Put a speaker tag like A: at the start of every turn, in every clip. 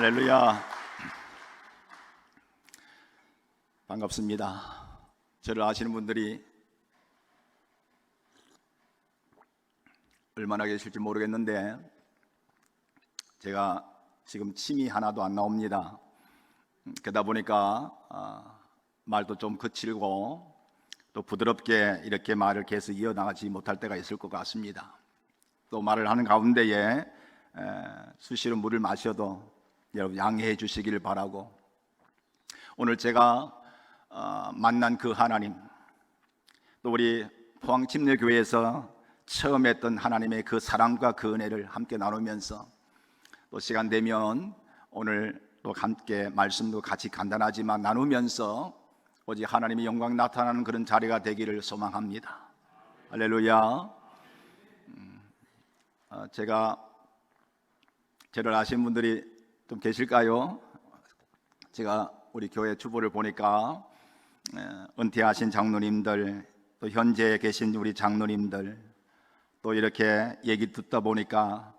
A: 할렐루야. 반갑습니다. 저를 아시는 분들이 얼마나 계실지 모르겠는데 제가 지금 침이 하나도 안 나옵니다. 그러다 보니까 말도 좀 거칠고 또 부드럽게 이렇게 말을 계속 이어나가지 못할 때가 있을 것 같습니다. 또 말을 하는 가운데에 수시로 물을 마셔도 여러분 양해해 주시기를 바라고, 오늘 제가 만난 그 하나님, 또 우리 포항침례교회에서 처음 했던 하나님의 그 사랑과 그 은혜를 함께 나누면서, 또 시간 되면 오늘 또 함께 말씀도 같이 간단하지만 나누면서 오직 하나님의 영광 나타나는 그런 자리가 되기를 소망합니다. 할렐루야. 저를 아시는 분들이 좀 계실까요? 제가 우리 교회 주보를 보니까 은퇴하신 장로님들, 또 현재 계신 우리 장로님들, 또 이렇게 얘기 듣다 보니까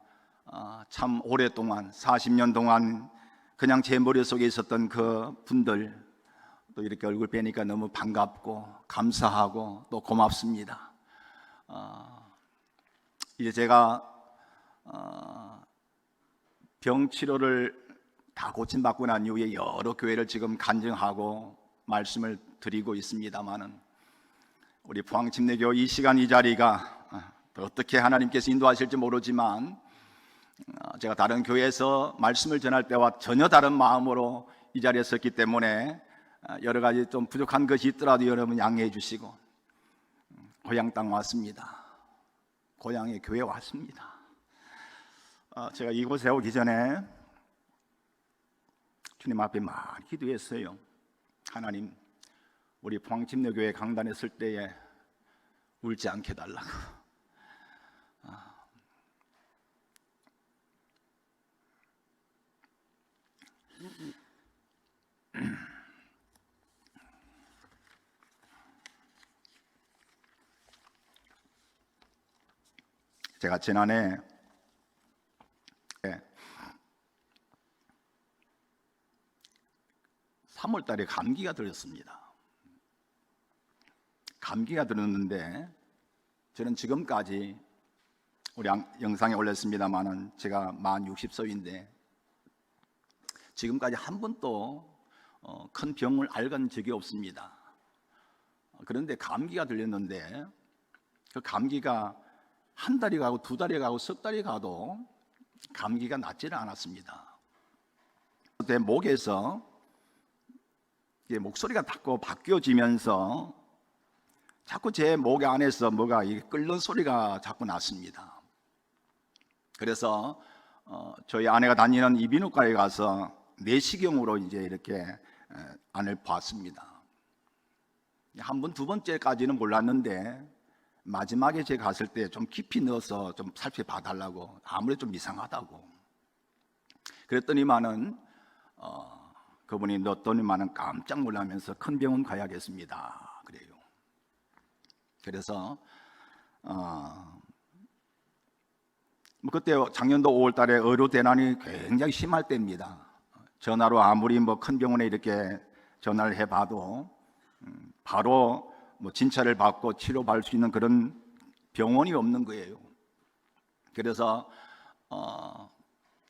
A: 참 오랫동안 40년 동안 그냥 제 머릿속에 있었던 그 분들, 또 이렇게 얼굴 뵈니까 너무 반갑고 감사하고 또 고맙습니다. 이제 제가 병 치료를 다 고침받고 난 이후에 여러 교회를 지금 간증하고 말씀을 드리고 있습니다만은, 우리 포항침례교 이 시간 이 자리가 어떻게 하나님께서 인도하실지 모르지만 제가 다른 교회에서 말씀을 전할 때와 전혀 다른 마음으로 이 자리에 섰기 때문에 여러 가지 좀 부족한 것이 있더라도 여러분 양해해 주시고, 고향 땅 왔습니다. 고향의 교회 왔습니다. 제가 이곳에 오기 전에 주님 앞에 많이 기도했어요. 하나님, 우리 포항침례교회 강단에 설 때에 울지 않게 해달라고. 제가 지난해 3월 달에 감기가 들었습니다. 감기가 들었는데 저는 지금까지, 우리 영상에 올렸습니다만은 제가 만 60세인데 지금까지 한 번도 큰 병을 앓은 적이 없습니다. 그런데 감기가 들렸는데 그 감기가 한 달이 가고 두 달이 가고 석 달이 가도 감기가 낫지는 않았습니다. 그때 목에서 목소리가 자꾸 바뀌어지면서 자꾸 제 목 안에서 뭐가 끓는 소리가 자꾸 났습니다. 그래서 저희 아내가 다니는 이비인후과에 가서 내시경으로 이제 이렇게 안을 봤습니다. 한 번, 두 번째까지는 몰랐는데 마지막에 제가 갔을 때 좀 깊이 넣어서 좀 살펴봐 달라고, 아무래도 좀 이상하다고 그랬더니만은 그분이 넣었더니만은 깜짝 놀라면서 큰 병원 가야겠습니다 그래요. 그래서 그때 작년도 5월 달에 의료 대난이 굉장히 심할 때입니다. 전화로 아무리 큰 병원에 이렇게 전화를 해봐도 바로 진찰을 받고 치료받을 수 있는 그런 병원이 없는 거예요. 그래서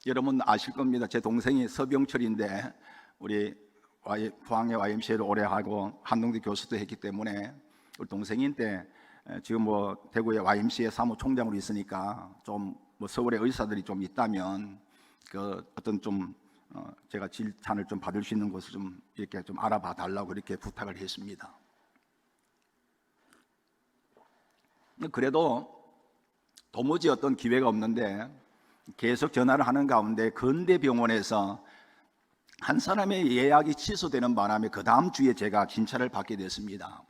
A: 여러분 아실 겁니다. 제 동생이 서병철인데 우리 포항의 YMCA를 오래 하고 한동대 교수도 했기 때문에 우리 동생인데 지금 대구의 YMCA 사무총장으로 있으니까 좀 서울에 의사들이 좀 있다면 그 어떤 좀 제가 진찰을 좀 받을 수 있는 곳을 좀 이렇게 좀 알아봐 달라고 이렇게 부탁을 했습니다. 그래도 도무지 어떤 기회가 없는데 계속 전화를 하는 가운데 건대병원에서 한 사람의 예약이 취소되는 바람에 그 다음 주에 제가 진찰을 받게 됐습니다.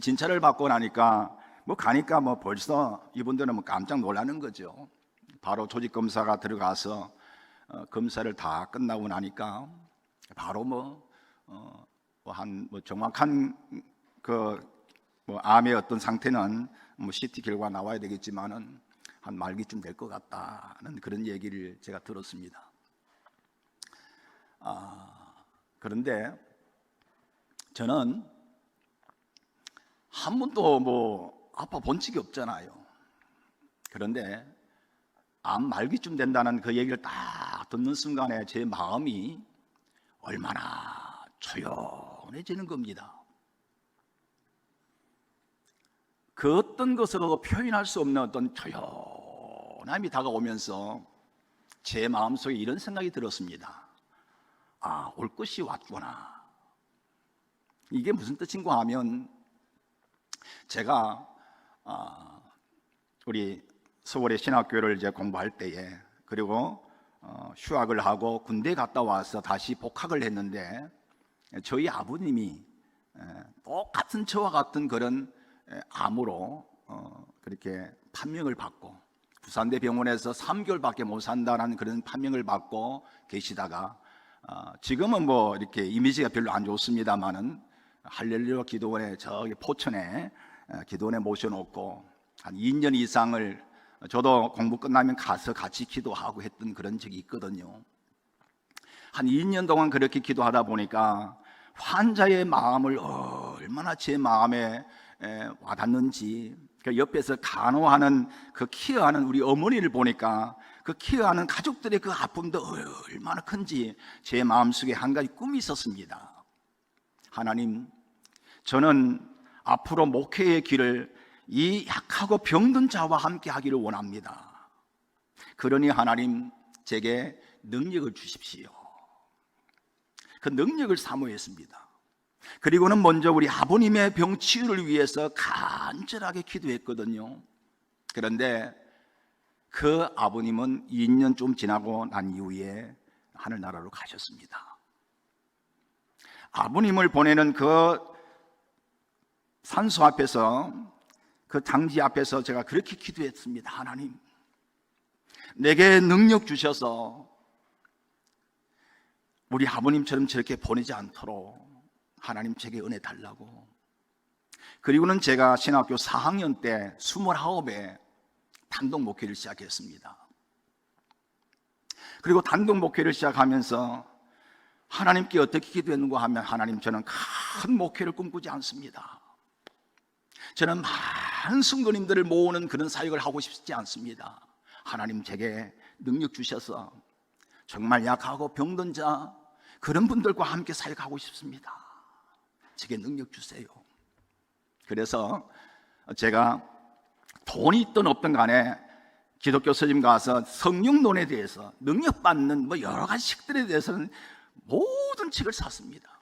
A: 진찰을 받고 나니까 가니까 벌써 이분들은 깜짝 놀라는 거죠. 바로 조직검사가 들어가서 검사를 다 끝나고 나니까 바로 정확한 암의 어떤 상태는 CT 결과 나와야 되겠지만은 한 말기쯤 될 것 같다는 그런 얘기를 제가 들었습니다. 그런데 저는 한 번도 아파 본 적이 없잖아요. 그런데 암 말기쯤 된다는 그 얘기를 딱 듣는 순간에 제 마음이 얼마나 조용해지는 겁니다. 그 어떤 것으로도 표현할 수 없는 어떤 조용함이 다가오면서 제 마음속에 이런 생각이 들었습니다. 올 것이 왔구나. 이게 무슨 뜻인가 하면, 제가 우리 서울의 신학교를 이제 공부할 때에, 그리고 휴학을 하고 군대 갔다 와서 다시 복학을 했는데, 저희 아버님이 똑같은 저와 같은 그런 암으로 그렇게 판명을 받고, 부산대 병원에서 3개월밖에 못 산다는 그런 판명을 받고 계시다가, 지금은 뭐 이렇게 이미지가 별로 안 좋습니다만은 할렐루야 기도원에, 저기 포천에 기도원에 모셔놓고 한 2년 이상을 저도 공부 끝나면 가서 같이 기도하고 했던 그런 적이 있거든요. 한 2년 동안 그렇게 기도하다 보니까 환자의 마음을 얼마나 제 마음에 와닿는지, 그 옆에서 간호하는, 그 케어하는 우리 어머니를 보니까 그 케어하는 가족들의 그 아픔도 얼마나 큰지 제 마음속에 한 가지 꿈이 있었습니다. 하나님, 저는 앞으로 목회의 길을 이 약하고 병든 자와 함께 하기를 원합니다. 그러니 하나님, 제게 능력을 주십시오. 그 능력을 사모했습니다. 그리고는 먼저 우리 아버님의 병 치유를 위해서 간절하게 기도했거든요. 그런데 그 아버님은 2년 좀 지나고 난 이후에 하늘나라로 가셨습니다. 아버님을 보내는 그 산소 앞에서, 그 장지 앞에서 제가 그렇게 기도했습니다. 하나님, 내게 능력 주셔서 우리 아버님처럼 저렇게 보내지 않도록 하나님 제게 은혜 달라고. 그리고는 제가 신학교 4학년 때 29에 단독 목회를 시작했습니다. 그리고 단독 목회를 시작하면서 하나님께 어떻게 기도했는가 하면, 하나님, 저는 큰 목회를 꿈꾸지 않습니다. 저는 많은 성도님들을 모으는 그런 사역을 하고 싶지 않습니다. 하나님, 제게 능력 주셔서 정말 약하고 병든 자, 그런 분들과 함께 사역하고 싶습니다. 제게 능력 주세요. 그래서 제가 돈이 있든 없든 간에 기독교 서점 가서 성령론에 대해서, 능력받는 뭐 여러 가지 책들에 대해서는 모든 책을 샀습니다.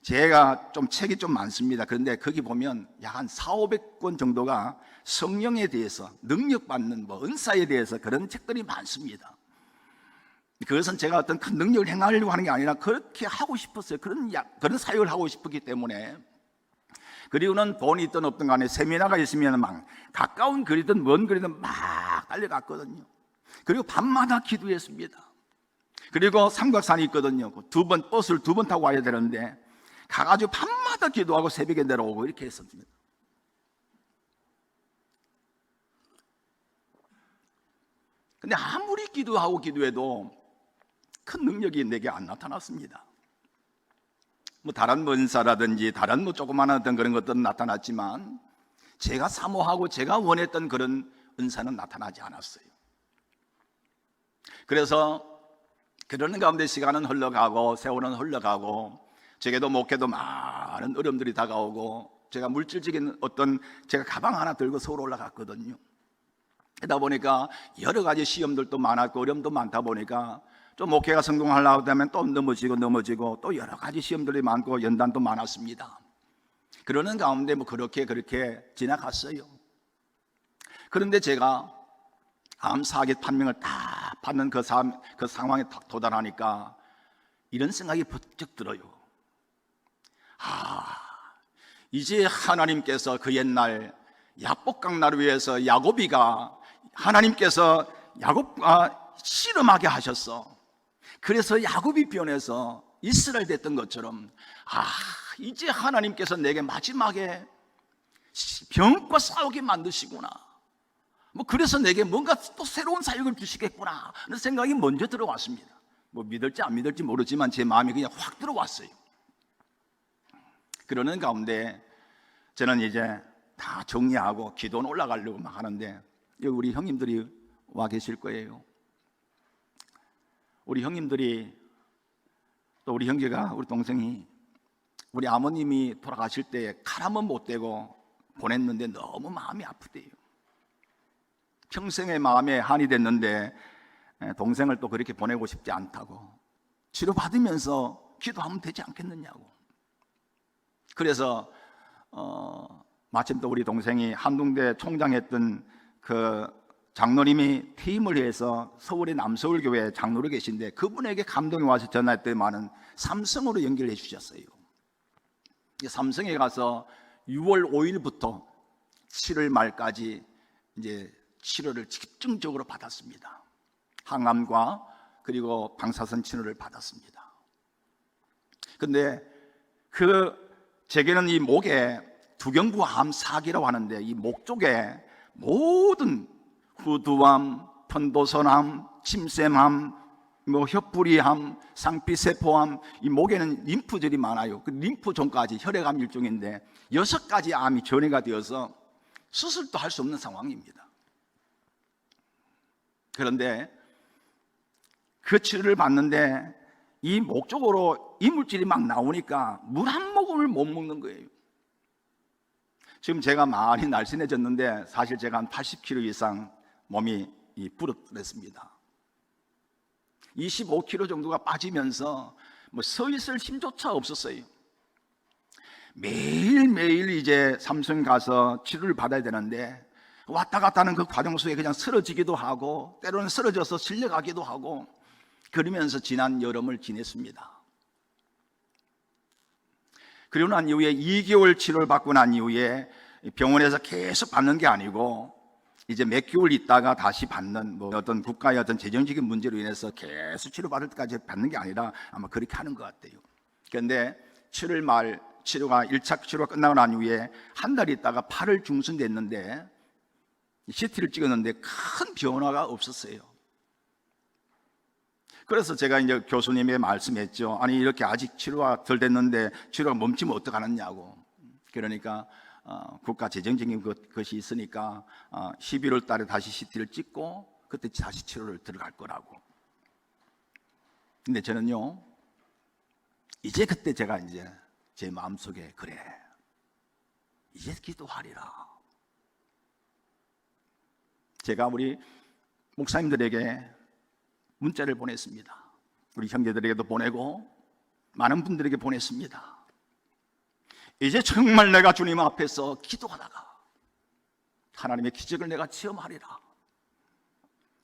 A: 제가 좀 책이 좀 많습니다. 그런데 거기 보면 약 한 400~500권 정도가 성령에 대해서, 능력받는 뭐 은사에 대해서 그런 책들이 많습니다. 그것은 제가 어떤 큰 능력을 행하려고 하는 게 아니라 그렇게 하고 싶었어요. 그런 사역을 하고 싶었기 때문에. 그리고는 돈이 있든 없든 간에 세미나가 있으면 막 가까운 거리든 먼 거리든 막 달려갔거든요. 그리고 밤마다 기도했습니다. 그리고 삼각산이 있거든요. 버스를 2번 타고 와야 되는데 가가지고 밤마다 기도하고 새벽에 내려오고 이렇게 했습니다. 근데 아무리 기도하고 기도해도 큰 능력이 내게 안 나타났습니다. 뭐 다른 은사라든지 다른 뭐 조그마한 어떤 그런 것들은 나타났지만, 제가 사모하고 제가 원했던 그런 은사는 나타나지 않았어요. 그래서 그러는 가운데 시간은 흘러가고 세월은 흘러가고, 제게도 목회도 많은 어려움들이 다가오고, 제가 물질적인 어떤, 제가 가방 하나 들고 서울 올라갔거든요. 그러다 보니까 여러 가지 시험들도 많았고 어려움도 많다 보니까 좀 목회가 성공하려고 하면 또 넘어지고 또 여러 가지 시험들이 많고 연단도 많았습니다. 그러는 가운데 뭐 그렇게 지나갔어요. 그런데 제가 암 4개 판명을 딱 받는 그 상황에 딱 도달하니까 이런 생각이 번쩍 들어요. 이제 하나님께서 그 옛날 야복강나를 위해서 야곱이가, 하나님께서 야곱과 씨름하게 하셨어. 그래서 야곱이 변해서 이스라엘 됐던 것처럼, 이제 하나님께서 내게 마지막에 병과 싸우게 만드시구나. 뭐 그래서 내게 뭔가 또 새로운 사역을 주시겠구나 하는 생각이 먼저 들어왔습니다. 뭐 믿을지 안 믿을지 모르지만 제 마음이 그냥 확 들어왔어요. 그러는 가운데 저는 이제 다 정리하고 기도는 올라가려고 막 하는데 여기 우리 형님들이 와 계실 거예요. 우리 형님들이 또 우리 형제가 우리 동생이 우리 아버님이 돌아가실 때 칼 한 번 못 대고 보냈는데 너무 마음이 아프대요. 평생의 마음에 한이 됐는데 동생을 또 그렇게 보내고 싶지 않다고, 치료받으면서 기도하면 되지 않겠느냐고. 그래서 마침 또 우리 동생이 한동대 총장했던 그 장로님이 퇴임을 해서 서울의 남서울교회 장로로 계신데 그분에게 감동이 와서 전화했더니만은 삼성으로 연결해 주셨어요. 삼성에 가서 6월 5일부터 7월 말까지 이제 치료를 집중적으로 받았습니다. 항암과 그리고 방사선 치료를 받았습니다. 근데 제게는 이 목에 두경부암 사기라고 하는데 이 목 쪽에 모든 후두암, 편도선암, 침샘암, 뭐 혀뿌리암, 상피세포암, 이 목에는 림프절이 많아요. 그 림프종까지 혈액암 일종인데 6가지 암이 전이가 되어서 수술도 할 수 없는 상황입니다. 그런데 그 치료를 받는데 이 목 쪽으로 이물질이 막 나오니까 물 한 모금을 못 먹는 거예요. 지금 제가 많이 날씬해졌는데 사실 제가 한 80kg 이상 몸이 부르뜨렸습니다. 25kg 정도가 빠지면서 뭐 서 있을 힘조차 없었어요. 매일매일 이제 삼성 가서 치료를 받아야 되는데 왔다 갔다 하는 그 과정 속에 그냥 쓰러지기도 하고 때로는 쓰러져서 실려가기도 하고 그러면서 지난 여름을 지냈습니다. 그리고 난 이후에 2개월 치료를 받고 난 이후에 병원에서 계속 받는 게 아니고 이제 몇 개월 있다가 다시 받는 뭐 어떤 국가의 어떤 재정적인 문제로 인해서 계속 치료받을 때까지 받는 게 아니라 아마 그렇게 하는 것 같아요. 그런데 7월 말 치료가 1차 치료가 끝나고 난 이후에 한 달 있다가 8월 중순 됐는데 CT를 찍었는데 큰 변화가 없었어요. 그래서 제가 이제 교수님의 말씀했죠. 아니 이렇게 아직 치료가 덜 됐는데 치료가 멈추면 어떡하느냐고. 그러니까 국가 재정적인 것이 있으니까 11월 달에 다시 CT를 찍고 그때 다시 치료를 들어갈 거라고. 근데 저는요 이제 그때 제가 이제 제 마음속에 그래 이제 기도하리라. 제가 우리 목사님들에게 문자를 보냈습니다. 우리 형제들에게도 보내고 많은 분들에게 보냈습니다. 이제 정말 내가 주님 앞에서 기도하다가 하나님의 기적을 내가 체험하리라.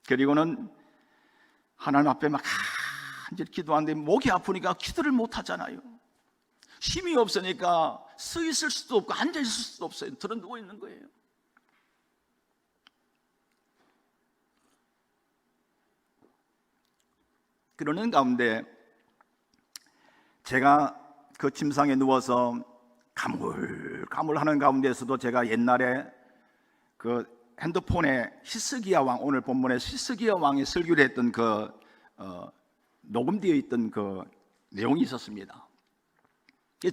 A: 그리고는 하나님 앞에 막 간절히 기도하는데 목이 아프니까 기도를 못 하잖아요. 힘이 없으니까 서 있을 수도 없고 앉아 있을 수도 없어요. 들어 누워 있는 거예요. 그러는 가운데 제가 그 침상에 누워서 가물가물하는 가운데서도 제가 옛날에 그 핸드폰에 히스기야 왕, 오늘 본문에 히스기야 왕이 설교를 했던 그 녹음되어 있던 그 내용이 있었습니다.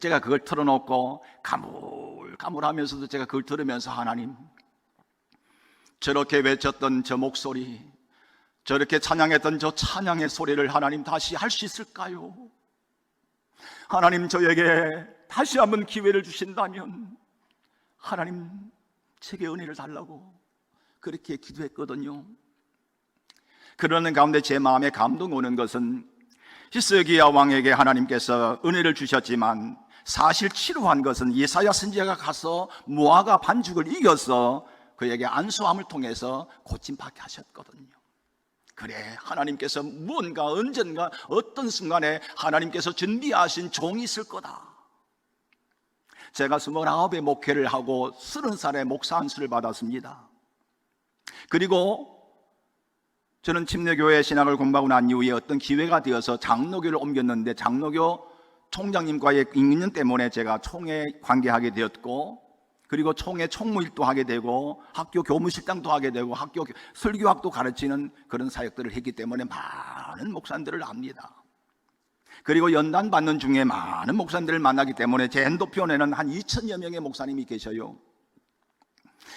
A: 제가 그걸 틀어놓고 가물가물하면서도 제가 그걸 들으면서 하나님 저렇게 외쳤던 저 목소리, 저렇게 찬양했던 저 찬양의 소리를 하나님 다시 할 수 있을까요? 하나님 저에게 다시 한번 기회를 주신다면 하나님 제게 은혜를 달라고 그렇게 기도했거든요. 그러는 가운데 제 마음에 감동이 오는 것은 히스기야 왕에게 하나님께서 은혜를 주셨지만 사실 치료한 것은 예사야 선지자가 가서 모아가 반죽을 이겨서 그에게 안수함을 통해서 고침받게 하셨거든요. 그래 하나님께서 무언가 언젠가 어떤 순간에 하나님께서 준비하신 종이 있을 거다. 제가 29의 목회를 하고 30살에 목사 안수를 받았습니다. 그리고 저는 침례교회 신학을 공부하고 난 이후에 어떤 기회가 되어서 장로교를 옮겼는데 장로교 총장님과의 인연 때문에 제가 총회 관계하게 되었고 그리고 총회 총무일도 하게 되고 학교 교무실장도 하게 되고 학교 설교학도 가르치는 그런 사역들을 했기 때문에 많은 목사님들을 압니다. 그리고 연단 받는 중에 많은 목사님들을 만나기 때문에 제 핸드폰에는 한 2,000여 명의 목사님이 계셔요.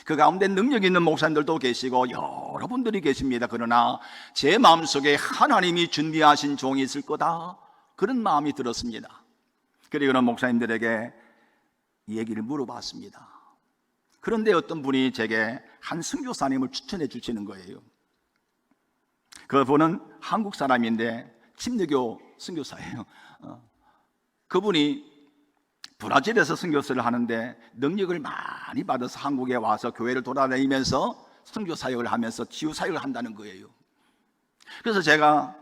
A: 그 가운데 능력 있는 목사님들도 계시고 여러분들이 계십니다. 그러나 제 마음속에 하나님이 준비하신 종이 있을 거다, 그런 마음이 들었습니다. 그리고는 목사님들에게 얘기를 물어봤습니다. 그런데 어떤 분이 제게 한 선교사님을 추천해 주시는 거예요. 그분은 한국 사람인데 침례교 선교사예요. 그분이 브라질에서 선교사를 하는데 능력을 많이 받아서 한국에 와서 교회를 돌아다니면서 선교 사역을 하면서 치유 사역을 한다는 거예요. 그래서 제가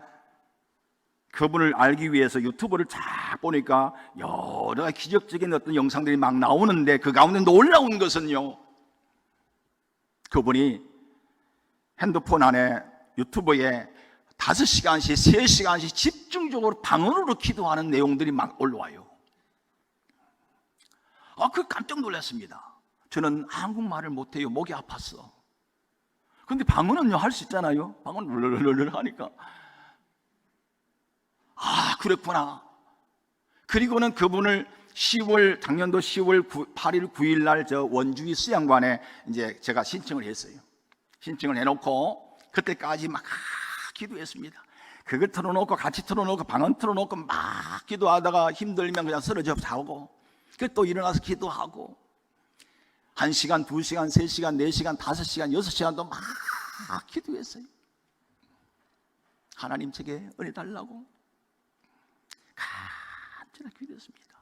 A: 그분을 알기 위해서 유튜브를 쫙 보니까 여러 기적적인 어떤 영상들이 막 나오는데, 그 가운데 놀라운 것은요, 그분이 핸드폰 안에 유튜브에 5시간씩 3시간씩 집중적으로 방언으로 기도하는 내용들이 막 올라와요. 그 깜짝 놀랐습니다. 저는 한국말을 못해요. 목이 아팠어. 근데 방언은요 할 수 있잖아요. 방언 르르르르 하니까 그랬구나. 그리고는 그분을 작년도 10월 8일 9일 날 저 원주의 수양관에 이제 제가 신청을 했어요. 신청을 해놓고 그때까지 막 기도했습니다. 그걸 틀어놓고 같이 틀어놓고 방언 틀어놓고 막 기도하다가 힘들면 그냥 쓰러져 자고, 또 일어나서 기도하고 1시간, 2시간, 3시간, 4시간, 5시간, 6시간도 막 기도했어요. 하나님 제게 은혜 달라고 간절히 기도했습니다.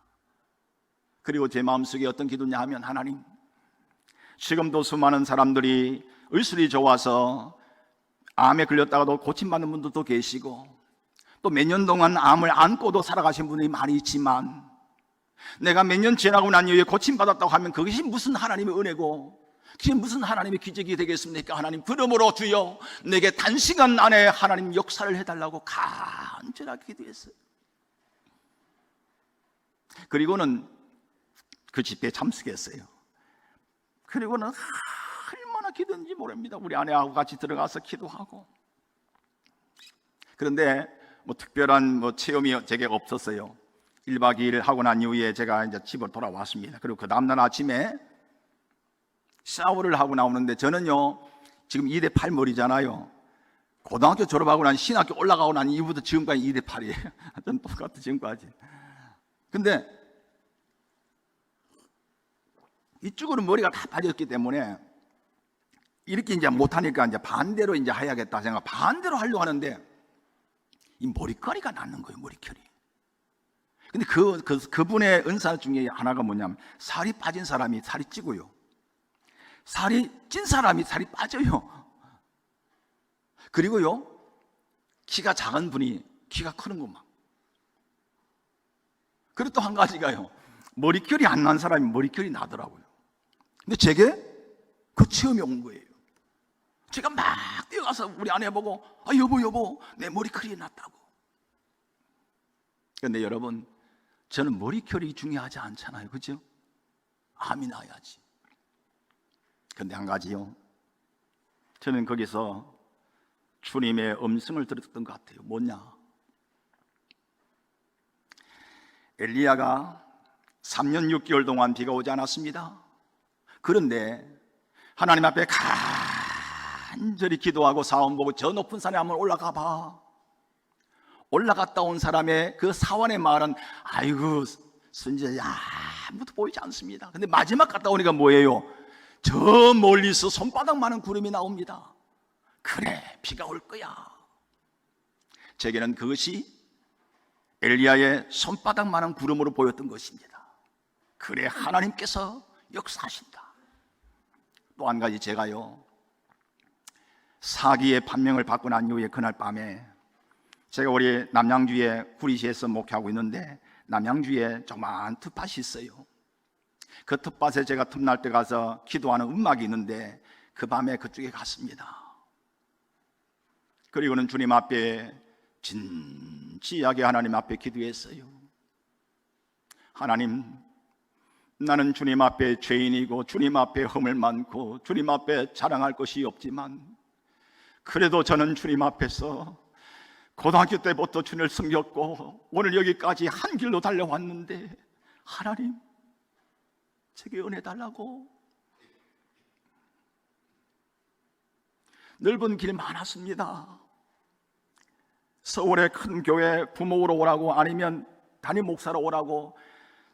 A: 그리고 제 마음속에 어떤 기도냐 하면, 하나님, 지금도 수많은 사람들이 의술이 좋아서 암에 걸렸다가도 고침받는 분들도 계시고, 또 몇 년 동안 암을 안고도 살아가신 분들이 많이 있지만, 내가 몇 년 지나고 난 이후에 고침받았다고 하면 그것이 무슨 하나님의 은혜고 그게 무슨 하나님의 기적이 되겠습니까? 하나님, 그러므로 주여 내게 단시간 안에 하나님 역사를 해달라고 간절하게 기도했어요. 그리고는 그 집회에 참석했어요. 그리고는 얼마나 기도했는지 모릅니다. 우리 아내하고 같이 들어가서 기도하고. 그런데 특별한 체험이 제게 없었어요. 1박 2일 하고 난 이후에 제가 이제 집으로 돌아왔습니다. 그리고 그 다음날 아침에 샤워를 하고 나오는데, 저는요 지금 2대 8 머리잖아요. 고등학교 졸업하고 난 신학교 올라가고 난 이후부터 지금까지 2대 8이에요. 전 똑같아 지금까지. 근데 이쪽으로 머리가 다 빠졌기 때문에 이렇게 이제 못하니까 이제 반대로 이제 해야겠다 생각, 반대로 하려고 하는데 이 머리카락이 나는 거예요. 머리결이. 근데 그분의 은사 중에 하나가 뭐냐면, 살이 빠진 사람이 살이 찌고요, 살이 찐 사람이 살이 빠져요. 그리고요, 키가 작은 분이 키가 크는 것만. 그리고 또 한 가지가요, 머리결이 안 난 사람이 머리결이 나더라고요. 근데 제게 그 체험이 온 거예요. 제가 막 뛰어가서 우리 아내 보고, 여보 내 머리결이 났다고. 그런데 여러분, 저는 머리결이 중요하지 않잖아요. 그죠? 암이 나야지. 그런데 한 가지요, 저는 거기서 주님의 음성을 들었던 것 같아요. 뭐냐? 엘리야가 3년 6개월 동안 비가 오지 않았습니다. 그런데 하나님 앞에 간절히 기도하고 사원 보고, 저 높은 산에 한번 올라가 봐. 올라갔다 온 사람의 그 사원의 말은, 아이고 선지자 아무도 보이지 않습니다. 근데 마지막 갔다 오니까 뭐예요? 저 멀리서 손바닥만한 구름이 나옵니다. 그래, 비가 올 거야. 제게는 그것이 엘리야의 손바닥만한 구름으로 보였던 것입니다. 그래, 하나님께서 역사하신다. 또 한 가지, 제가요 사기의 판명을 받고 난 이후에 그날 밤에 제가 우리 남양주에 구리시에서 목회하고 있는데, 남양주에 조그마한 텃밭이 있어요. 그 텃밭에 제가 틈날 때 가서 기도하는 음악이 있는데, 그 밤에 그쪽에 갔습니다. 그리고는 주님 앞에 진지하게 하나님 앞에 기도했어요. 하나님, 나는 주님 앞에 죄인이고 주님 앞에 흠을 많고 주님 앞에 자랑할 것이 없지만, 그래도 저는 주님 앞에서 고등학교 때부터 주님을 섬겼고 오늘 여기까지 한 길로 달려왔는데 하나님 제게 은혜 달라고. 넓은 길 많았습니다. 서울의 큰 교회 부목으로 오라고 아니면 담임 목사로 오라고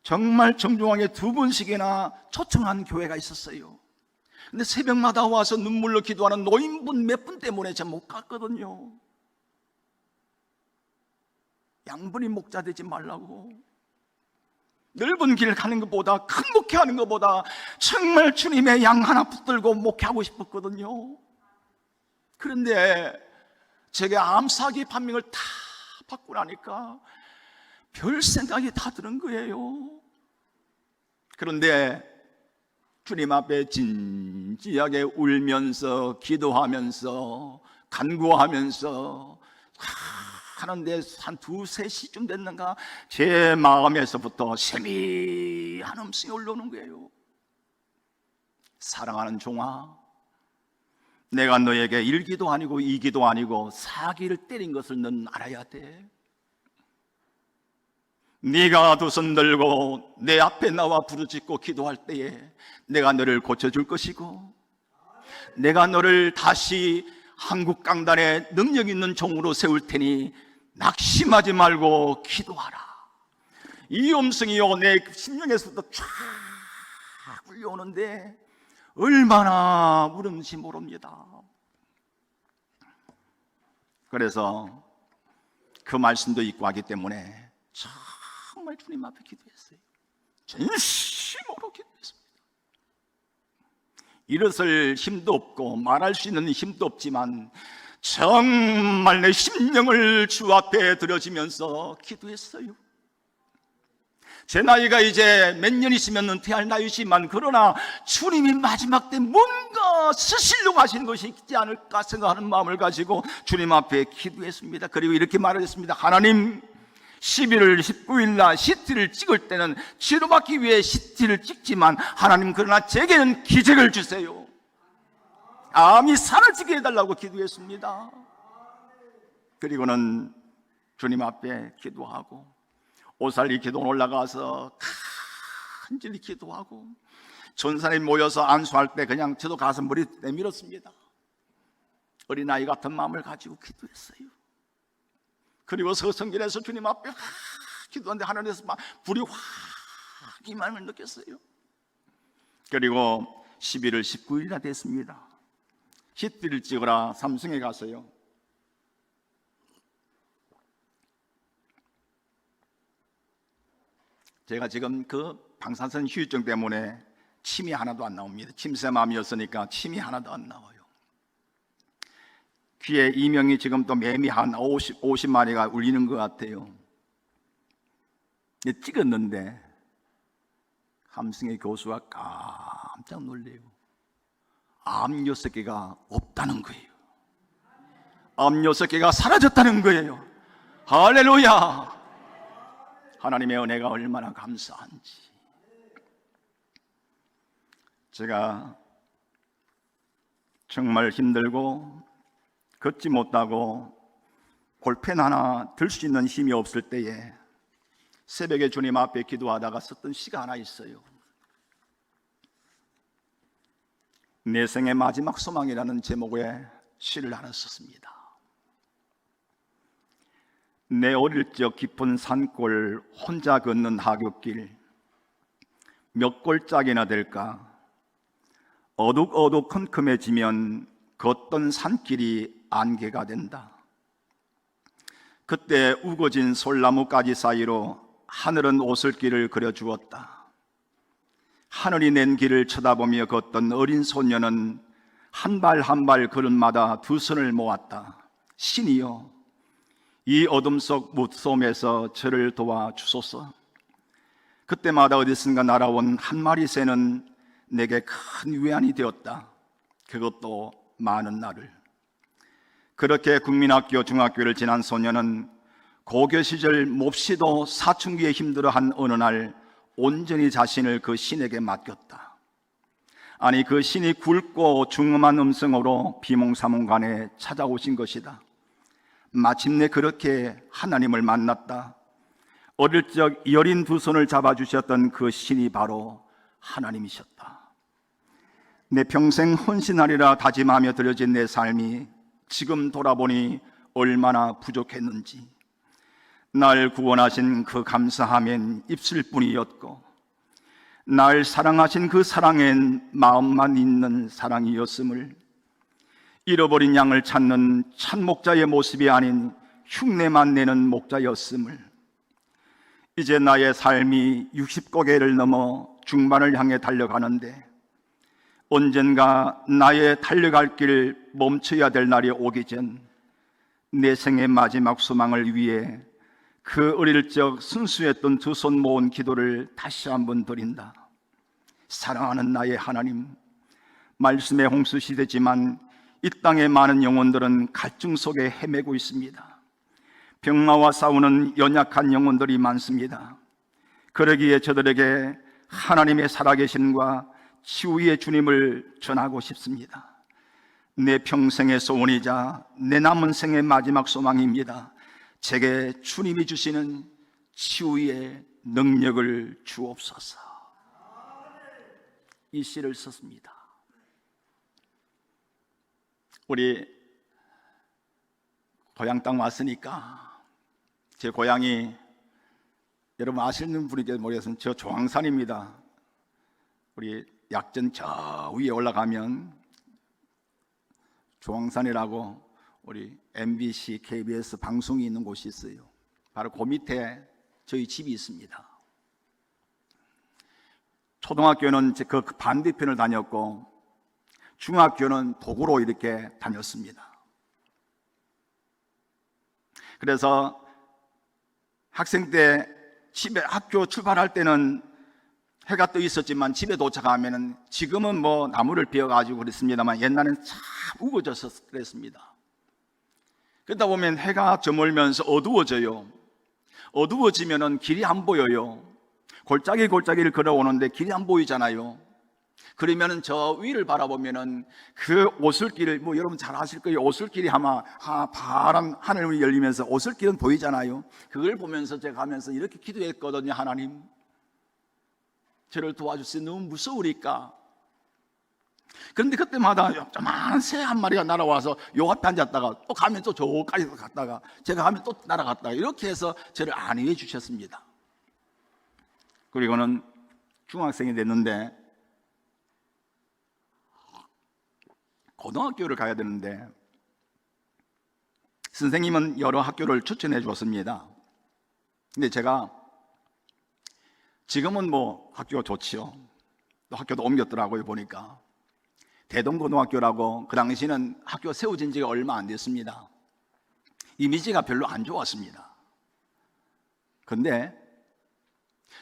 A: 정말 정중하게 2번씩이나 초청한 교회가 있었어요. 근데 새벽마다 와서 눈물로 기도하는 노인분 몇 분 때문에 제가 못 갔거든요. 양분이 목자 되지 말라고. 넓은 길을 가는 것보다, 큰 목회하는 것보다 정말 주님의 양 하나 붙들고 목회하고 싶었거든요. 그런데 제게 암사기 판명을 다 받고 나니까 별 생각이 다 드는 거예요. 그런데 주님 앞에 진지하게 울면서 기도하면서 간구하면서 하는데 한 2-3시쯤 됐는가 제 마음에서부터 세미한 음성이 올라오는 거예요. 사랑하는 종아, 내가 너에게 1기도 아니고 2기도 아니고 4기를 때린 것을 넌 알아야 돼. 네가 2손 들고 내 앞에 나와 부르짖고 기도할 때에 내가 너를 고쳐줄 것이고 내가 너를 다시 한국 강단에 능력 있는 종으로 세울 테니 낙심하지 말고 기도하라. 이 음성이요 내 심령에서부터 쫙 울려오는데 얼마나 울은지 모릅니다. 그래서 그 말씀도 있고 하기 때문에 정말 주님 앞에 기도했어요. 진심으로 기도했습니다. 일어설 힘도 없고 말할 수 있는 힘도 없지만 정말 내 심령을 주 앞에 들어지면서 기도했어요. 제 나이가 이제 몇 년 있으면 은퇴할 나이지만 그러나 주님이 마지막 때 뭔가 쓰시려고 하시는 것이 있지 않을까 생각하는 마음을 가지고 주님 앞에 기도했습니다. 그리고 이렇게 말했습니다. 하나님, 11월 19일 날 CT를 찍을 때는 치료받기 위해 CT를 찍지만 하나님 그러나 제게는 기적을 주세요. 암이 사라지게 해달라고 기도했습니다. 그리고는 주님 앞에 기도하고 오살리 기도원 올라가서 간절히 기도하고 전사님이 모여서 안수할 때 그냥 저도 가서 머리 내밀었습니다. 어린아이 같은 마음을 가지고 기도했어요. 그리고 서성길에서 주님 앞에 기도하는데 하늘에서 막 불이 확 임함을 느꼈어요. 그리고 11월 19일이나 됐습니다. CT를 찍으라 삼성에 가서요. 제가 지금 그 방사선 후유증 때문에 침이 하나도 안 나옵니다. 침새맘이었으니까 침이 하나도 안 나와요. 귀에 이명이 지금 또 매미 한 50마리가 울리는 것 같아요. 찍었는데 함승의 교수가 깜짝 놀래요. 암 6개가 없다는 거예요. 암 6개가 사라졌다는 거예요. 할렐루야. 하나님의 은혜가 얼마나 감사한지. 제가 정말 힘들고 걷지 못하고 볼펜 하나 들 수 있는 힘이 없을 때에 새벽에 주님 앞에 기도하다가 썼던 시가 하나 있어요. 내 생의 마지막 소망이라는 제목의 시를 하나 썼습니다. 내 어릴 적 깊은 산골 혼자 걷는 하굣길 몇 골짜기나 될까. 어둑어둑 컴컴해지면 걷던 산길이 안개가 된다. 그때 우거진 솔나무가지 사이로 하늘은 오솔길을 그려주었다. 하늘이 낸 길을 쳐다보며 걷던 어린 소녀는 한 발 한 발 걸음마다 2손을 모았다. 신이여, 이 어둠 속 무서움에서 저를 도와주소서. 그때마다 어디선가 날아온 한 마리 새는 내게 큰 위안이 되었다. 그것도 많은 날을. 그렇게 국민학교 중학교를 지난 소녀는 고교 시절 몹시도 사춘기에 힘들어한 어느 날 온전히 자신을 그 신에게 맡겼다. 아니, 그 신이 굵고 중음한 음성으로 비몽사몽간에 찾아오신 것이다. 마침내 그렇게 하나님을 만났다. 어릴 적 여린 두 손을 잡아주셨던 그 신이 바로 하나님이셨다. 내 평생 헌신하리라 다짐하며 드려진 내 삶이 지금 돌아보니 얼마나 부족했는지, 날 구원하신 그 감사함엔 입술뿐이었고, 날 사랑하신 그 사랑엔 마음만 있는 사랑이었음을, 잃어버린 양을 찾는 참목자의 모습이 아닌 흉내만 내는 목자였음을, 이제 나의 삶이 60고개를 넘어 중반을 향해 달려가는데 언젠가 나의 달려갈 길 멈춰야 될 날이 오기 전 내 생의 마지막 소망을 위해 그 어릴 적 순수했던 두 손 모은 기도를 다시 한번 드린다. 사랑하는 나의 하나님, 말씀의 홍수 시대지만 이 땅의 많은 영혼들은 갈증 속에 헤매고 있습니다. 병마와 싸우는 연약한 영혼들이 많습니다. 그러기에 저들에게 하나님의 살아계심과 치유의 주님을 전하고 싶습니다. 내 평생의 소원이자 내 남은 생의 마지막 소망입니다. 제게 주님이 주시는 치유의 능력을 주옵소서. 이 시를 썼습니다. 우리 고향 땅 왔으니까, 제 고향이 여러분 아시는 분인지 모르겠지만 저 조항산입니다. 우리 약전 저 위에 올라가면 조항산이라고 우리 MBC, KBS 방송이 있는 곳이 있어요. 바로 그 밑에 저희 집이 있습니다. 초등학교는 그 반대편을 다녔고 중학교는 도구로 이렇게 다녔습니다. 그래서 학생 때 집에 학교 출발할 때는 해가 떠 있었지만 집에 도착하면은, 지금은 뭐 나무를 베어가지고 그랬습니다만 옛날에는 참 우거져서 그랬습니다. 그러다 보면 해가 저물면서 어두워져요. 어두워지면은 길이 안 보여요. 골짜기를 걸어오는데 길이 안 보이잖아요. 그러면은 저 위를 바라보면은 그 오솔길을, 뭐 여러분 잘 아실 거예요. 오솔길이 아마 파란 하늘이 열리면서 오솔길은 보이잖아요. 그걸 보면서 제가 가면서 이렇게 기도했거든요. 하나님, 저를 도와주세요. 너무 무서우니까. 그런데 그때마다 조그마한 새 한 마리가 날아와서 요 앞에 앉았다가 또 가면 또 저까지 갔다가 제가 가면 또 날아갔다가 이렇게 해서 저를 안위해 주셨습니다. 그리고는 중학생이 됐는데 고등학교를 가야 되는데 선생님은 여러 학교를 추천해 주었습니다. 근데 제가 지금은 뭐 학교가 좋지요. 또 학교도 옮겼더라고요. 보니까 대동고등학교라고, 그 당시는 학교 세워진 지가 얼마 안 됐습니다. 이미지가 별로 안 좋았습니다. 근데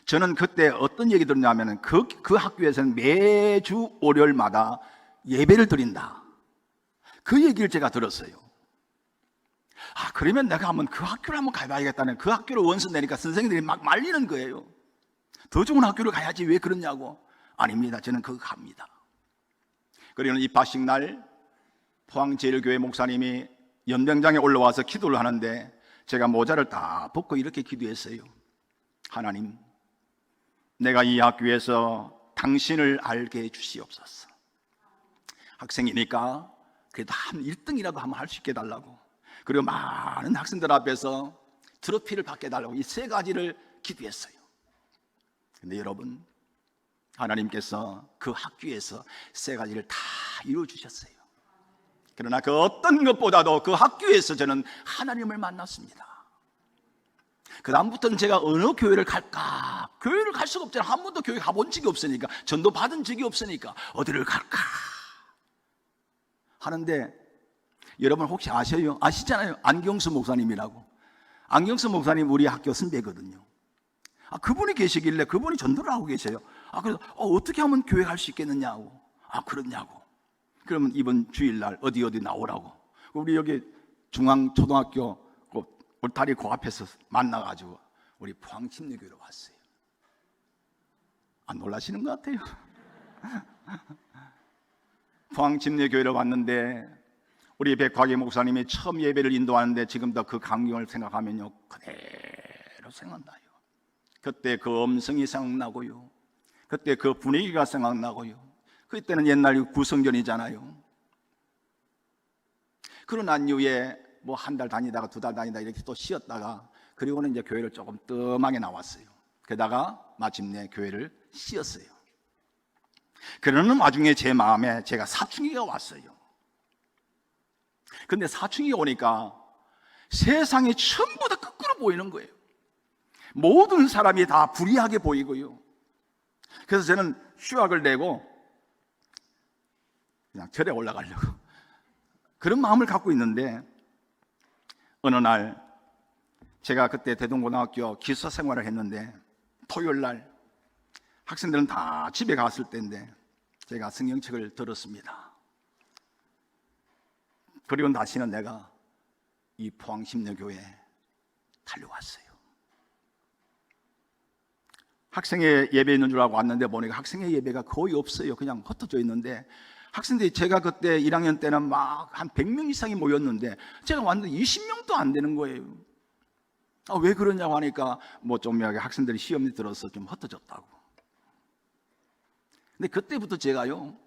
A: 저는 그때 어떤 얘기 들었냐면 그 학교에서는 매주 월요일마다 예배를 드린다, 그 얘기를 제가 들었어요. 그러면 내가 한번 그 학교를 한번 가봐야겠다는, 그 학교를 원서 내니까 선생님들이 막 말리는 거예요. 더 좋은 학교를 가야지 왜 그러냐고. 아닙니다, 저는 그거 갑니다. 그리고 입학식 날 포항제일교회 목사님이 연병장에 올라와서 기도를 하는데 제가 모자를 다 벗고 이렇게 기도했어요. 하나님, 내가 이 학교에서 당신을 알게 해주시옵소서. 학생이니까 그래도 한 1등이라도 한번 할 수 있게 해달라고, 그리고 많은 학생들 앞에서 트로피를 받게 해달라고, 이 세 가지를 기도했어요. 근데 여러분, 하나님께서 그 학교에서 세 가지를 다 이루어주셨어요. 그러나 그 어떤 것보다도 그 학교에서 저는 하나님을 만났습니다. 그 다음부터는 제가 어느 교회를 갈까, 교회를 갈 수가 없잖아요. 한 번도 교회 가본 적이 없으니까, 전도 받은 적이 없으니까 어디를 갈까 하는데, 여러분 혹시 아시잖아요. 안경수 목사님이라고. 안경수 목사님 우리 학교 선배거든요. 그분이 계시길래 그분이 전도를 하고 계세요. 그래서 어떻게 하면 교회 갈 수 있겠느냐고. 그렇냐고. 그러면 이번 주일날 어디 나오라고. 우리 여기 중앙초등학교 울타리 그 앞에서 만나가지고 우리 포항침례교회로 왔어요. 놀라시는 것 같아요. 포항침례교회로 왔는데 우리 백화기 목사님이 처음 예배를 인도하는데 지금도 그 광경을 생각하면요, 그대로 생각나요. 그때 그 음성이 생각나고요, 그때 그 분위기가 생각나고요. 그때는 옛날 구성전이잖아요. 그러고 난 이후에 뭐 한 달 다니다가 두 달 다니다 이렇게 또 쉬었다가, 그리고는 이제 교회를 조금 뜸하게 나왔어요. 게다가 마침내 교회를 쉬었어요. 그러는 와중에 제 마음에 제가 사춘기가 왔어요. 근데 사춘기가 오니까 세상이 전부 다 거꾸로 보이는 거예요. 모든 사람이 다 불이하게 보이고요. 그래서 저는 휴학을 내고 그냥 절에 올라가려고 그런 마음을 갖고 있는데, 어느 날 제가 그때 대동고등학교 기숙사 생활을 했는데, 토요일 날 학생들은 다 집에 갔을 때인데 제가 성경책을 들었습니다. 그리고 다시는 내가 이 포항심려교회에 달려왔어요. 학생회 예배 있는 줄 알고 왔는데 보니까 학생회 예배가 거의 없어요. 그냥 흩어져 있는데, 학생들이 제가 그때 1학년 때는 막 한 100명 이상이 모였는데 제가 왔는데 20명도 안 되는 거예요. 왜 그러냐고 하니까 뭐 좀 학생들이 시험이 들어서 좀 흩어졌다고. 근데 그때부터 제가요,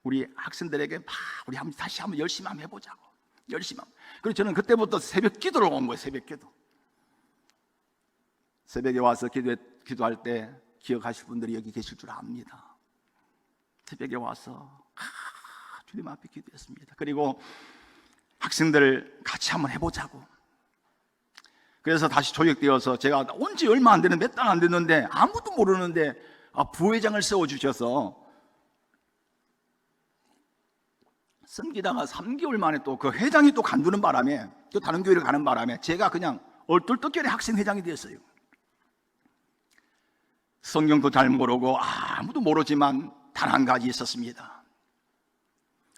A: 우리 학생들에게 우리 다시 한번 열심히 한번 해보자고, 열심히 한번. 그래서 저는 그때부터 새벽 기도를 온 거예요. 새벽 기도. 새벽에 와서 기도할 때 기억하실 분들이 여기 계실 줄 압니다. 새벽에 와서 주님 앞에 기도했습니다. 그리고 학생들 같이 한번 해보자고. 그래서 다시 조직되어서 제가 온 지 얼마 안 되는, 몇 달 안 됐는데 아무도 모르는데 부회장을 세워주셔서 섬기다가 3개월 만에 또 그 회장이 또 간두는 바람에, 또 다른 교회를 가는 바람에 제가 그냥 얼떨떨결에 학생회장이 됐어요. 성경도 잘 모르고 아무도 모르지만 단 한 가지 있었습니다.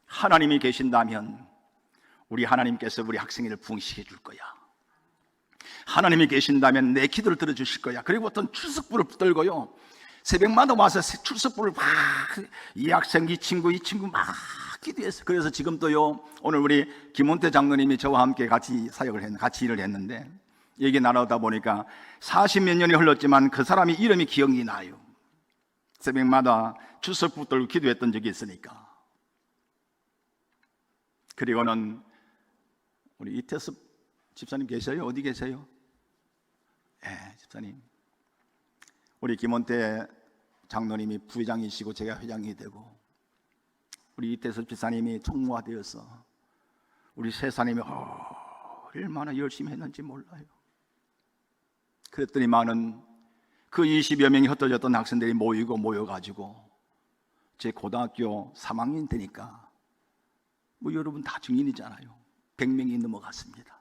A: 하나님이 계신다면 우리 하나님께서 우리 학생회를 부흥시켜 줄 거야. 하나님이 계신다면 내 기도를 들어주실 거야. 그리고 어떤 출석부를 붙들고요, 새벽마다 와서 출석부를 막 이 학생, 이 친구 막 기도했어요. 그래서 지금도요, 오늘 우리 김원태 장로님이 저와 함께 같이 같이 일을 했는데, 얘기 나누다 보니까 40몇 년이 흘렀지만 그 사람이 이름이 기억이 나요. 새벽마다 출석부 들고 기도했던 적이 있으니까. 그리고는 우리 이태섭 집사님 계세요? 어디 계세요? 집사님. 우리 김원태 장로님이 부회장이시고 제가 회장이 되고, 우리 이태섭 집사님이 총무화되어서 우리 세사님이 얼마나 열심히 했는지 몰라요. 그랬더니 많은 그 20여 명이 흩어졌던 학생들이 모여가지고 제 고등학교 3학년 되니까, 뭐 여러분 다 증인이잖아요, 100명이 넘어갔습니다.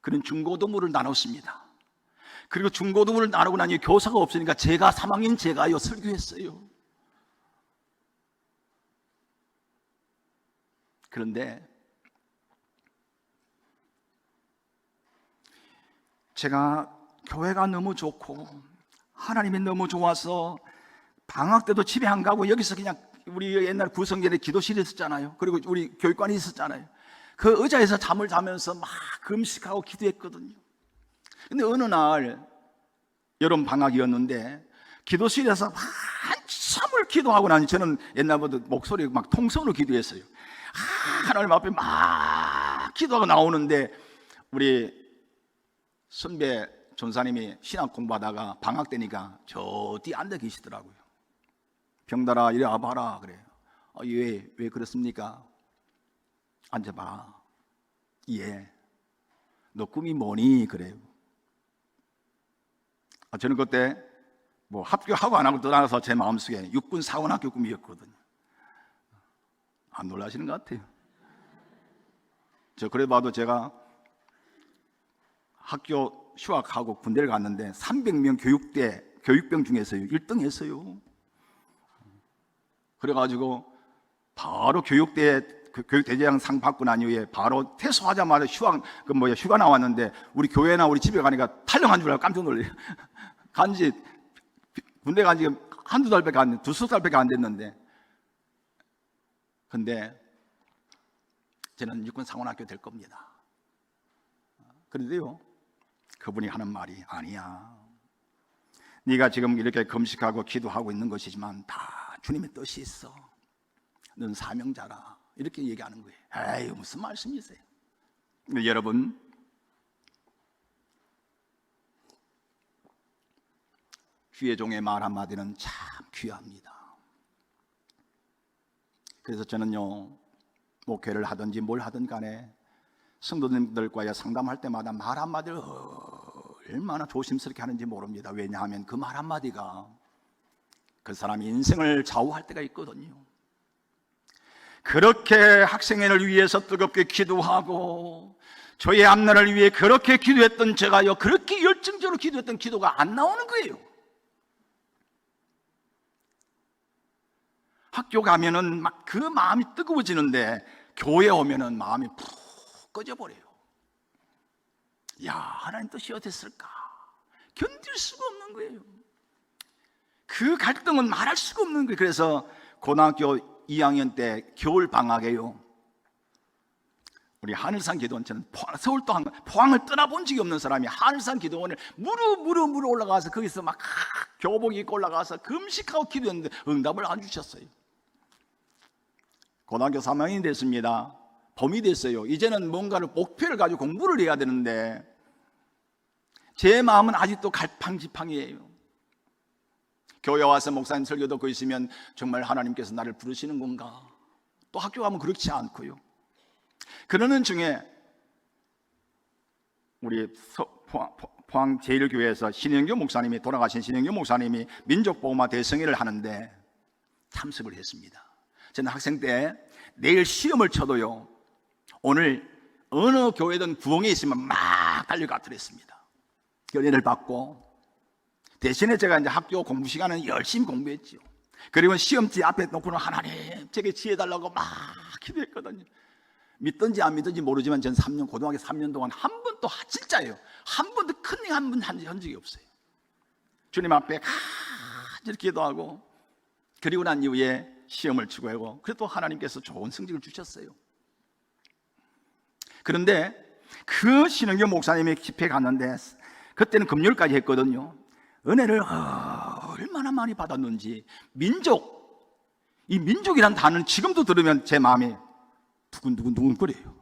A: 그런 중고등부를 나눴습니다. 그리고 중고등부를 나누고 나니 교사가 없으니까 제가 3학년 제가요 설교했어요. 그런데 제가 교회가 너무 좋고 하나님이 너무 좋아서 방학 때도 집에 안 가고 여기서 그냥, 우리 옛날 구성전에 기도실이 있었잖아요. 그리고 우리 교육관이 있었잖아요. 그 의자에서 잠을 자면서 막 금식하고 기도했거든요. 근데 어느 날 여름 방학이었는데 기도실에서 한참을 기도하고 나니, 저는 옛날부터 목소리 막 통성으로 기도했어요. 하나님 앞에 막 기도하고 나오는데, 우리 선배 전사님이 신학 공부하다가 방학 때니까 저 뒤에 앉아 계시더라고요. 병달아 이리 와봐라 그래요. 왜 그렇습니까? 앉아봐. 너 꿈이 뭐니? 그래요. 저는 그때 뭐 합격하고 안 하고 떠나서 제 마음속에 육군 사관학교 꿈이었거든요. 안 놀라시는 것 같아요. 그래 봐도 제가 학교 휴학하고 군대를 갔는데 300명 교육병 중에서요 1등 했어요. 그래가지고 바로 교육대장 상 받고 난 이후에 바로 퇴소하자마자 휴가 나왔는데, 우리 교회나 우리 집에 가니까 탈영한 줄 알고 깜짝 놀래요. 군대 간 지 한두 달밖에 안 됐는데, 두세 달밖에 안 됐는데, 근데 저는 육군상원학교 될 겁니다. 그런데요, 그분이 하는 말이 아니야. 네가 지금 이렇게 금식하고 기도하고 있는 것이지만 다 주님의 뜻이 있어. 넌 사명자라. 이렇게 얘기하는 거예요. 에이, 무슨 말씀이세요? 여러분, 주의 종의 말 한마디는 참 귀합니다. 그래서 저는요, 목회를 하든지 뭘 하든 간에 성도님들과의 상담할 때마다 말 한마디를 얼마나 조심스럽게 하는지 모릅니다. 왜냐하면 그 말 한마디가 그 사람의 인생을 좌우할 때가 있거든요. 그렇게 학생회를 위해서 뜨겁게 기도하고 저의 앞날을 위해 그렇게 기도했던 제가요, 그렇게 열정적으로 기도했던 기도가 안 나오는 거예요. 학교 가면은 막 그 마음이 뜨거워지는데 교회 오면은 마음이 푹 꺼져버려요. 야, 하나님 뜻이 어땠을까? 견딜 수가 없는 거예요. 그 갈등은 말할 수가 없는 거예요. 그래서 고등학교 2학년 때 겨울 방학에요, 우리 하늘산 기도원, 저는 서울 또 포항을 떠나본 적이 없는 사람이 하늘산 기도원을 무릎 올라가서 거기서 막 교복 입고 올라가서 금식하고 기도했는데 응답을 안 주셨어요. 고등학교 3학년이 됐습니다. 봄이 됐어요. 이제는 뭔가를 목표를 가지고 공부를 해야 되는데 제 마음은 아직도 갈팡지팡이에요. 교회 와서 목사님 설교 듣고 있으면 정말 하나님께서 나를 부르시는 건가? 또 학교 가면 그렇지 않고요. 그러는 중에 우리 포항 제1교회에서 신영교 목사님이, 돌아가신 신영교 목사님이 민족보호마 대성회를 하는데 참석을 했습니다. 저는 학생 때 내일 시험을 쳐도요, 오늘 어느 교회든 구멍에 있으면 막 달려가더랬습니다. 연애를 받고, 대신에 제가 이제 학교 공부 시간은 열심히 공부했죠. 그리고 시험지 앞에 놓고는 하나님 제게 지혜달라고 막 기도했거든요. 믿든지 안 믿든지 모르지만 저는 고등학교 3년 동안 한 번도, 진짜예요, 한 번도 큰 일 한 번 한 적이 없어요. 주님 앞에 간절히 기도하고, 그리고 난 이후에 시험을 치고 하고, 그래도 하나님께서 좋은 성적을 주셨어요. 그런데 그 신흥교 목사님의 집회 갔는데 그때는 금요일까지 했거든요. 은혜를 얼마나 많이 받았는지. 이 민족이란 단어는 지금도 들으면 제 마음이 두근두근거려요.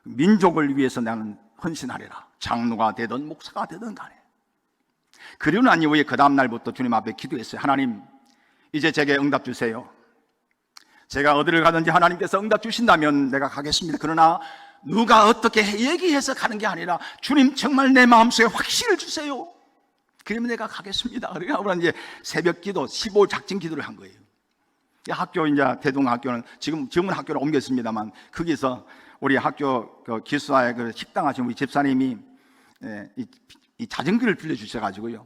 A: 민족을 위해서 나는 헌신하리라. 장로가 되든 목사가 되든 간에. 그리고 난 이후에 그 다음 날부터 주님 앞에 기도했어요. 하나님, 이제 제게 응답 주세요. 제가 어디를 가든지 하나님께서 응답 주신다면 내가 가겠습니다. 그러나 누가 어떻게 얘기해서 가는 게 아니라 주님 정말 내 마음속에 확신을 주세요. 그러면 내가 가겠습니다. 그러니까 이제 새벽 기도, 15일 작정 기도를 한 거예요. 학교, 이제 대동학교는 지금은 학교를 옮겼습니다만, 거기서 우리 학교 기숙사에 그 식당 하신 우리 집사님이 이 자전거를 빌려주셔가지고요,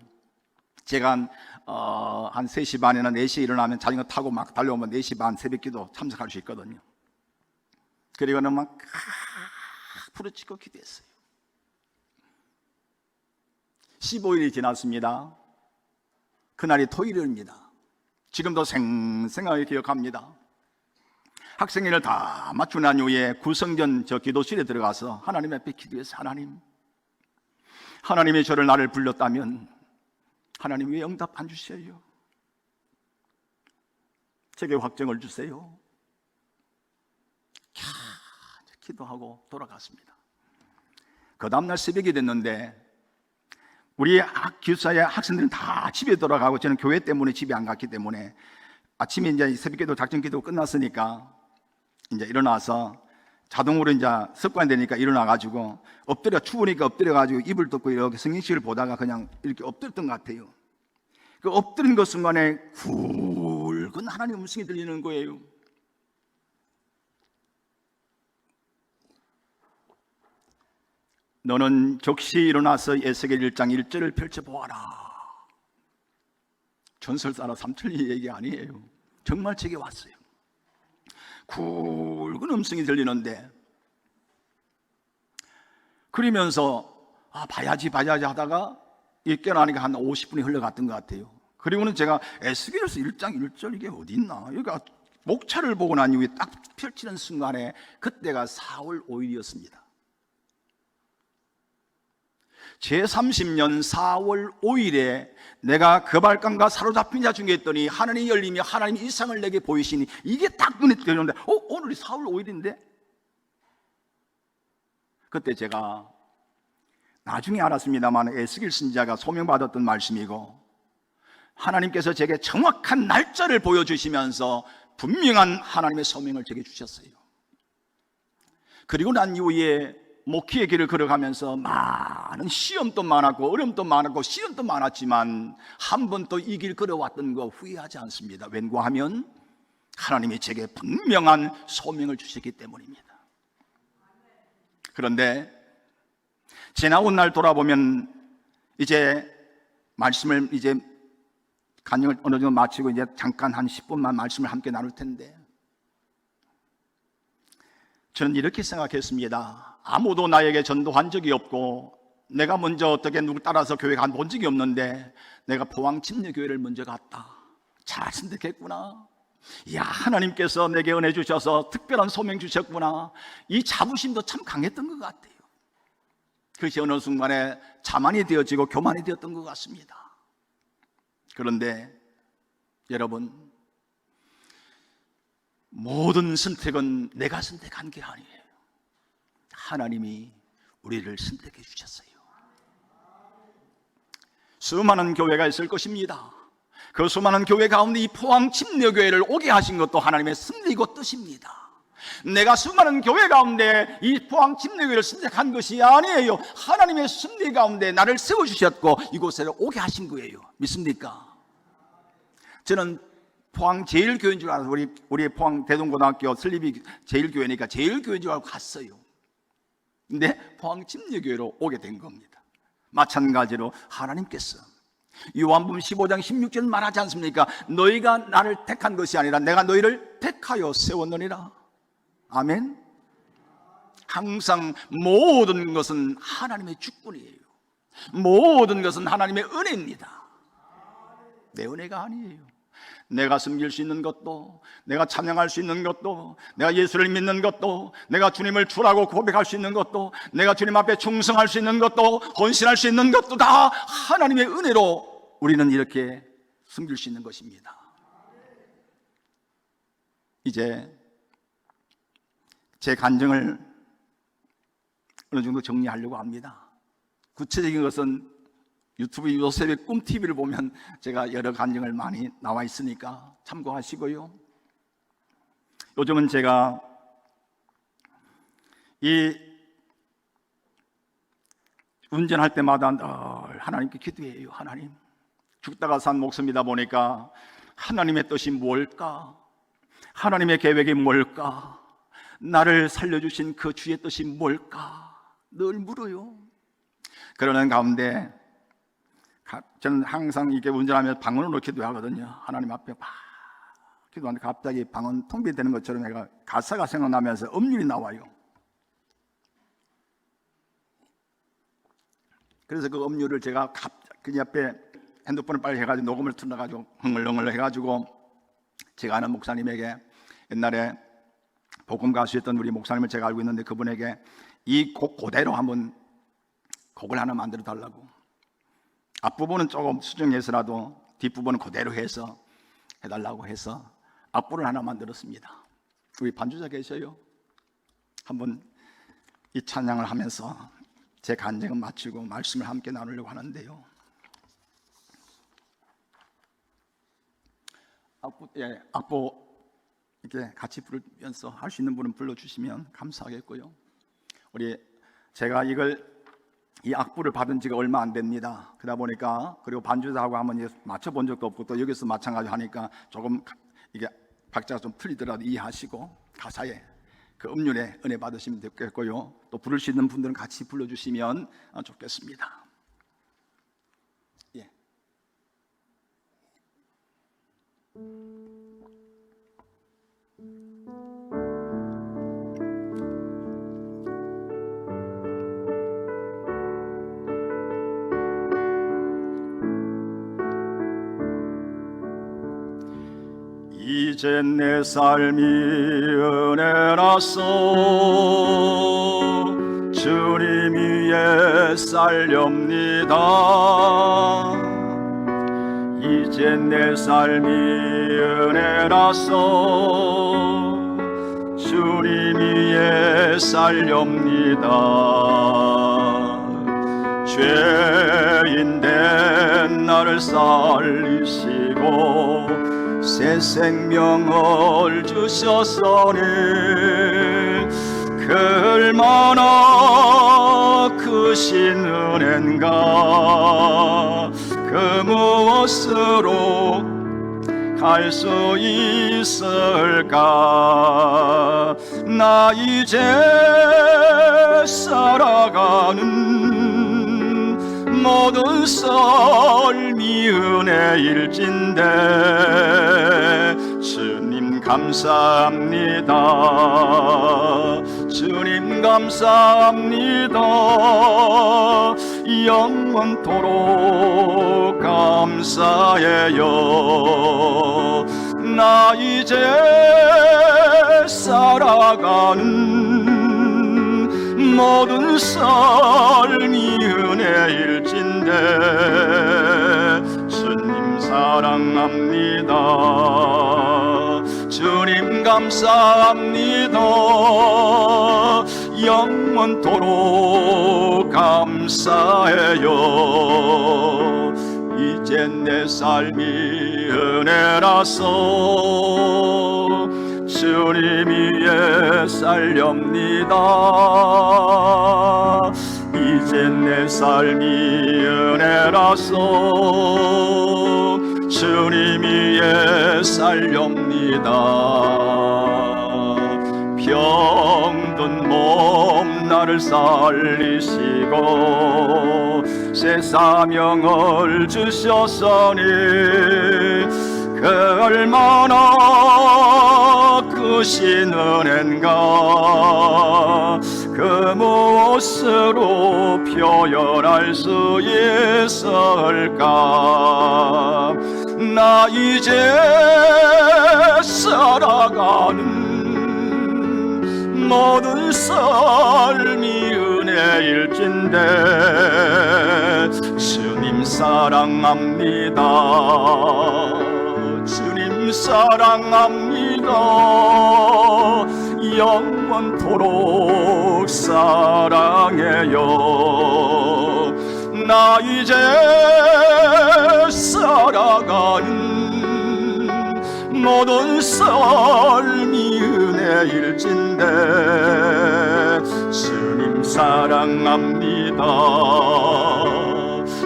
A: 제가 한 3시 반이나 4시에 일어나면 자전거 타고 막 달려오면 4시 반 새벽 기도 참석할 수 있거든요. 그리고는 막 부르짖고 기도했어요. 15일이 지났습니다. 그날이 토요일입니다. 지금도 생생하게 기억합니다. 학생회를 다 마치고 난 이후에 구성전 저 기도실에 들어가서 하나님 앞에 기도해서, 하나님이 나를 불렀다면 하나님 왜 응답 안 주셔요? 제게 확정을 주세요. 기도하고 돌아갔습니다. 그 다음날 새벽이 됐는데 우리 기숙사의 학생들은 다 집에 돌아가고, 저는 교회 때문에 집에 안 갔기 때문에 아침에 이제 새벽기도 작정기도 끝났으니까 이제 일어나서 자동으로 이제 습관이 되니까 일어나가지고 추우니까 엎드려가지고 이불 덮고 이렇게 성경책을 보다가 그냥 이렇게 엎드렸던 것 같아요. 그 엎드린 그 순간에 굵은 하나님의 음성이 들리는 거예요. 너는 즉시 일어나서 에스겔 1장 1절을 펼쳐보아라. 전설사나 삼천리 얘기 아니에요. 정말 제게 왔어요. 굵은 음성이 들리는데, 그러면서 봐야지 하다가 깨어나니까 한 50분이 흘러갔던 것 같아요. 그리고는 제가 에스겔서 1장 1절 이게 어디 있나, 여기가 목차를 보고 난 이후에 딱 펼치는 순간에 그때가 4월 5일이었습니다. 제30년 4월 5일에 내가 거발감과 사로잡힌 자 중에 있더니 하늘이 열리며 하나님이 일상을 내게 보이시니 이게 딱 눈에 들어오는데 오늘이 4월 5일인데? 그때 제가 나중에 알았습니다만 에스겔 선지자가 소명받았던 말씀이고 하나님께서 제게 정확한 날짜를 보여주시면서 분명한 하나님의 소명을 제게 주셨어요. 그리고 난 이후에 목회의 길을 걸어가면서 많은 시험도 많았고 어려움도 많았고 시련도 많았지만 한 번도 이 길 걸어왔던 거 후회하지 않습니다. 왠고하면 하나님이 제게 분명한 소명을 주셨기 때문입니다. 그런데 지나온 날 돌아보면 이제 말씀을 이제 간증을 어느 정도 마치고 이제 잠깐 한 10분만 말씀을 함께 나눌 텐데 저는 이렇게 생각했습니다. 아무도 나에게 전도한 적이 없고 내가 먼저 어떻게 누구 따라서 교회 간 본 적이 없는데 내가 포항 침례교회를 먼저 갔다. 잘 선택했구나. 이야, 하나님께서 내게 은혜 주셔서 특별한 소명 주셨구나. 이 자부심도 참 강했던 것 같아요. 그것이 어느 순간에 자만이 되어지고 교만이 되었던 것 같습니다. 그런데 여러분, 모든 선택은 내가 선택한 게 아니에요. 하나님이 우리를 선택해 주셨어요. 수많은 교회가 있을 것입니다. 그 수많은 교회 가운데 이 포항 침례교회를 오게 하신 것도 하나님의 섭리고 뜻입니다. 내가 수많은 교회 가운데 이 포항 침례교회를 선택한 것이 아니에요. 하나님의 섭리 가운데 나를 세워주셨고 이곳에 오게 하신 거예요. 믿습니까? 저는 포항 제일교회인 줄 알아서 우리 포항 대동고등학교 설립이 제일교회니까 제일교회인 줄 알고 갔어요. 근데 포항 침례교회로 오게 된 겁니다. 마찬가지로 하나님께서 요한복음 15장 16절 말하지 않습니까? 너희가 나를 택한 것이 아니라 내가 너희를 택하여 세웠느니라. 아멘. 항상 모든 것은 하나님의 주권이에요. 모든 것은 하나님의 은혜입니다. 내 은혜가 아니에요. 내가 섬길 수 있는 것도, 내가 찬양할 수 있는 것도, 내가 예수를 믿는 것도, 내가 주님을 주라고 고백할 수 있는 것도, 내가 주님 앞에 충성할 수 있는 것도, 헌신할 수 있는 것도 다 하나님의 은혜로 우리는 이렇게 섬길 수 있는 것입니다. 이제 제 간증을 어느 정도 정리하려고 합니다. 구체적인 것은 유튜브 요셉의 꿈TV를 보면 제가 여러 간증을 많이 나와 있으니까 참고하시고요. 요즘은 제가 이 운전할 때마다 늘 하나님께 기도해요. 하나님, 죽다가 산 목숨이다 보니까 하나님의 뜻이 뭘까? 하나님의 계획이 뭘까? 나를 살려주신 그 주의 뜻이 뭘까? 늘 물어요. 그러는 가운데 저는 항상 이렇게 운전하면서 방언으로 기도하거든요. 하나님 앞에 막 기도하는데 갑자기 방언 통비되는 것처럼 내가 가사가 생각나면서 음률이 나와요. 그래서 그 음률을 제가 그 옆에 핸드폰을 빨리 해가지고 녹음을 틀어가지고 흥얼흥얼 해가지고 제가 아는 목사님에게 옛날에 복음 가수였던 우리 목사님을 제가 알고 있는데 그분에게 이 곡 그대로 한번 곡을 하나 만들어 달라고, 앞부분은 조금 수정해서라도 뒷부분은 그대로 해서 해달라고 해서 앞부분을 하나 만들었습니다. 우리 반주자 계셔요? 한번 이 찬양을 하면서 제 간증을 마치고 말씀을 함께 나누려고 하는데요. 앞부 이렇게 같이 부르면서 할 수 있는 분은 불러주시면 감사하겠고요. 제가 이 악보를 받은 지가 얼마 안 됩니다. 그러다 보니까 그리고 반주자하고 한번 맞춰본 적도 없고 또 여기서 마찬가지 하니까 조금 이게 박자가 좀 틀리더라도 이해하시고 가사에 그 음률에 은혜 받으시면 되겠고요. 또 부를 수 있는 분들은 같이 불러주시면 좋겠습니다. 예. 이 이제 내 삶이 은혜라서 주님 위에 살렵니다. 이제 내 삶이 은혜라서 주님 위에 살렵니다. 죄인 된 나를 살리시고 새 생명을 주셨으니 그 얼마나 크신 은혜인가. 그 무엇으로 갈 수 있을까. 나 이제 살아가는 모든 삶이 은혜일진데 주님 감사합니다. 주님 감사합니다. 영원토록 감사해요. 나 이제 살아가는 모든 삶이 은혜일진데 주님 사랑합니다. 주님 감사합니다. 영원토록 감사해요. 이제 내 삶이 은혜라서 주님 위에 살렵니다. 이제 내 삶이 은혜라서 주님 위에 살렵니다. 병든 몸 나를 살리시고 새 사명을 주셨으니 그 얼마나 크신 은혜인가. 그 무엇으로 표현할 수 있을까. 나 이제 살아가는 모든 삶이 은혜일진데 주님 사랑합니다. 주님 사랑합니다. 영원토록 사랑해요. 나 이제 살아가는 모든 삶이 은혜일진데 주님 사랑합니다.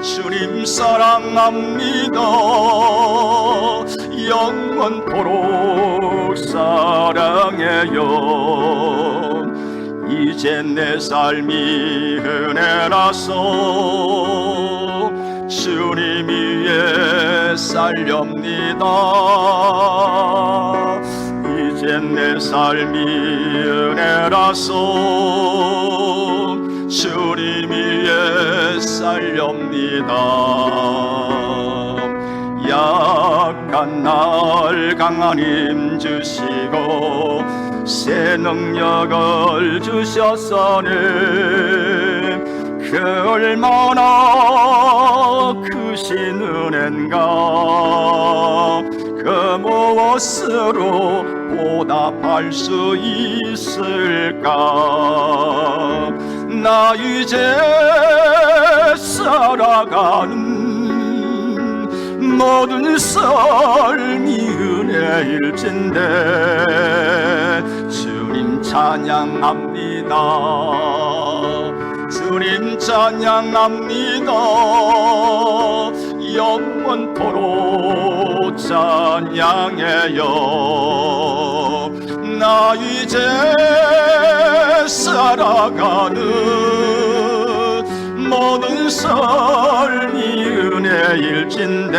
A: 주님 사랑합니다. 영원토록 사랑해요. 이제 내 삶이 은혜라서 주님 위에 살렵니다. 이제 내 삶이 은혜라서 주님 위에 살렵니다. 약한 날 강한 힘 주시고 새 능력을 주셨으니 그 얼마나 크신 은혜인가. 그 무엇으로 보답할 수 있을까. 나 이제 살아가는 모든 삶이 은혜일진데 주님 찬양합니다. 주님 찬양합니다. 영원토록 찬양해요. 나 이제 살아가는 모든 삶이 은혜일진데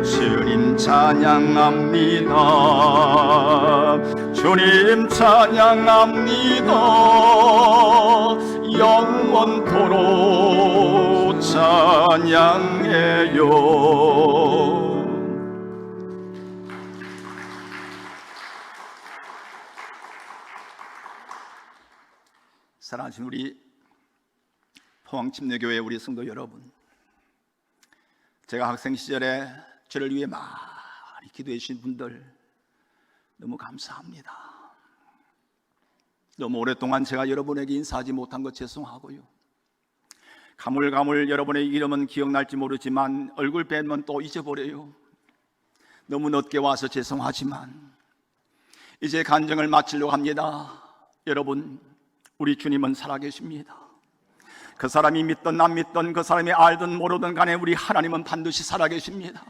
A: 주님 찬양합니다. 주님 찬양합니다. 영원토록 찬양해요. 존경하신 우리 포항침례교회 우리 성도 여러분, 제가 학생 시절에 저를 위해 많이 기도해 주신 분들 너무 감사합니다. 너무 오랫동안 제가 여러분에게 인사하지 못한 것 죄송하고요. 가물가물 여러분의 이름은 기억날지 모르지만 얼굴 뵈면 또 잊어버려요. 너무 늦게 와서 죄송하지만 이제 간증을 마치려고 합니다. 여러분, 우리 주님은 살아계십니다. 그 사람이 믿든 안 믿든, 그 사람이 알든 모르든 간에 우리 하나님은 반드시 살아계십니다.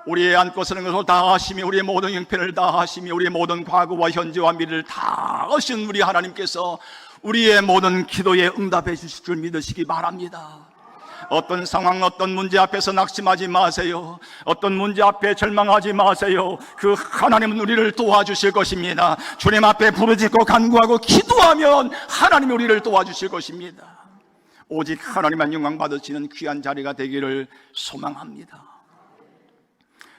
A: 우리의 안고 서는 것을 다 하시며, 우리의 모든 형편을 다 하시며, 우리의 모든 과거와 현재와 미래를 다 하신 우리 하나님께서 우리의 모든 기도에 응답해 주실 줄 믿으시기 바랍니다. 어떤 상황, 어떤 문제 앞에서 낙심하지 마세요. 어떤 문제 앞에 절망하지 마세요. 그 하나님은 우리를 도와주실 것입니다. 주님 앞에 부르짖고 간구하고 기도하면 하나님이 우리를 도와주실 것입니다. 오직 하나님만 영광 받으시는 귀한 자리가 되기를 소망합니다.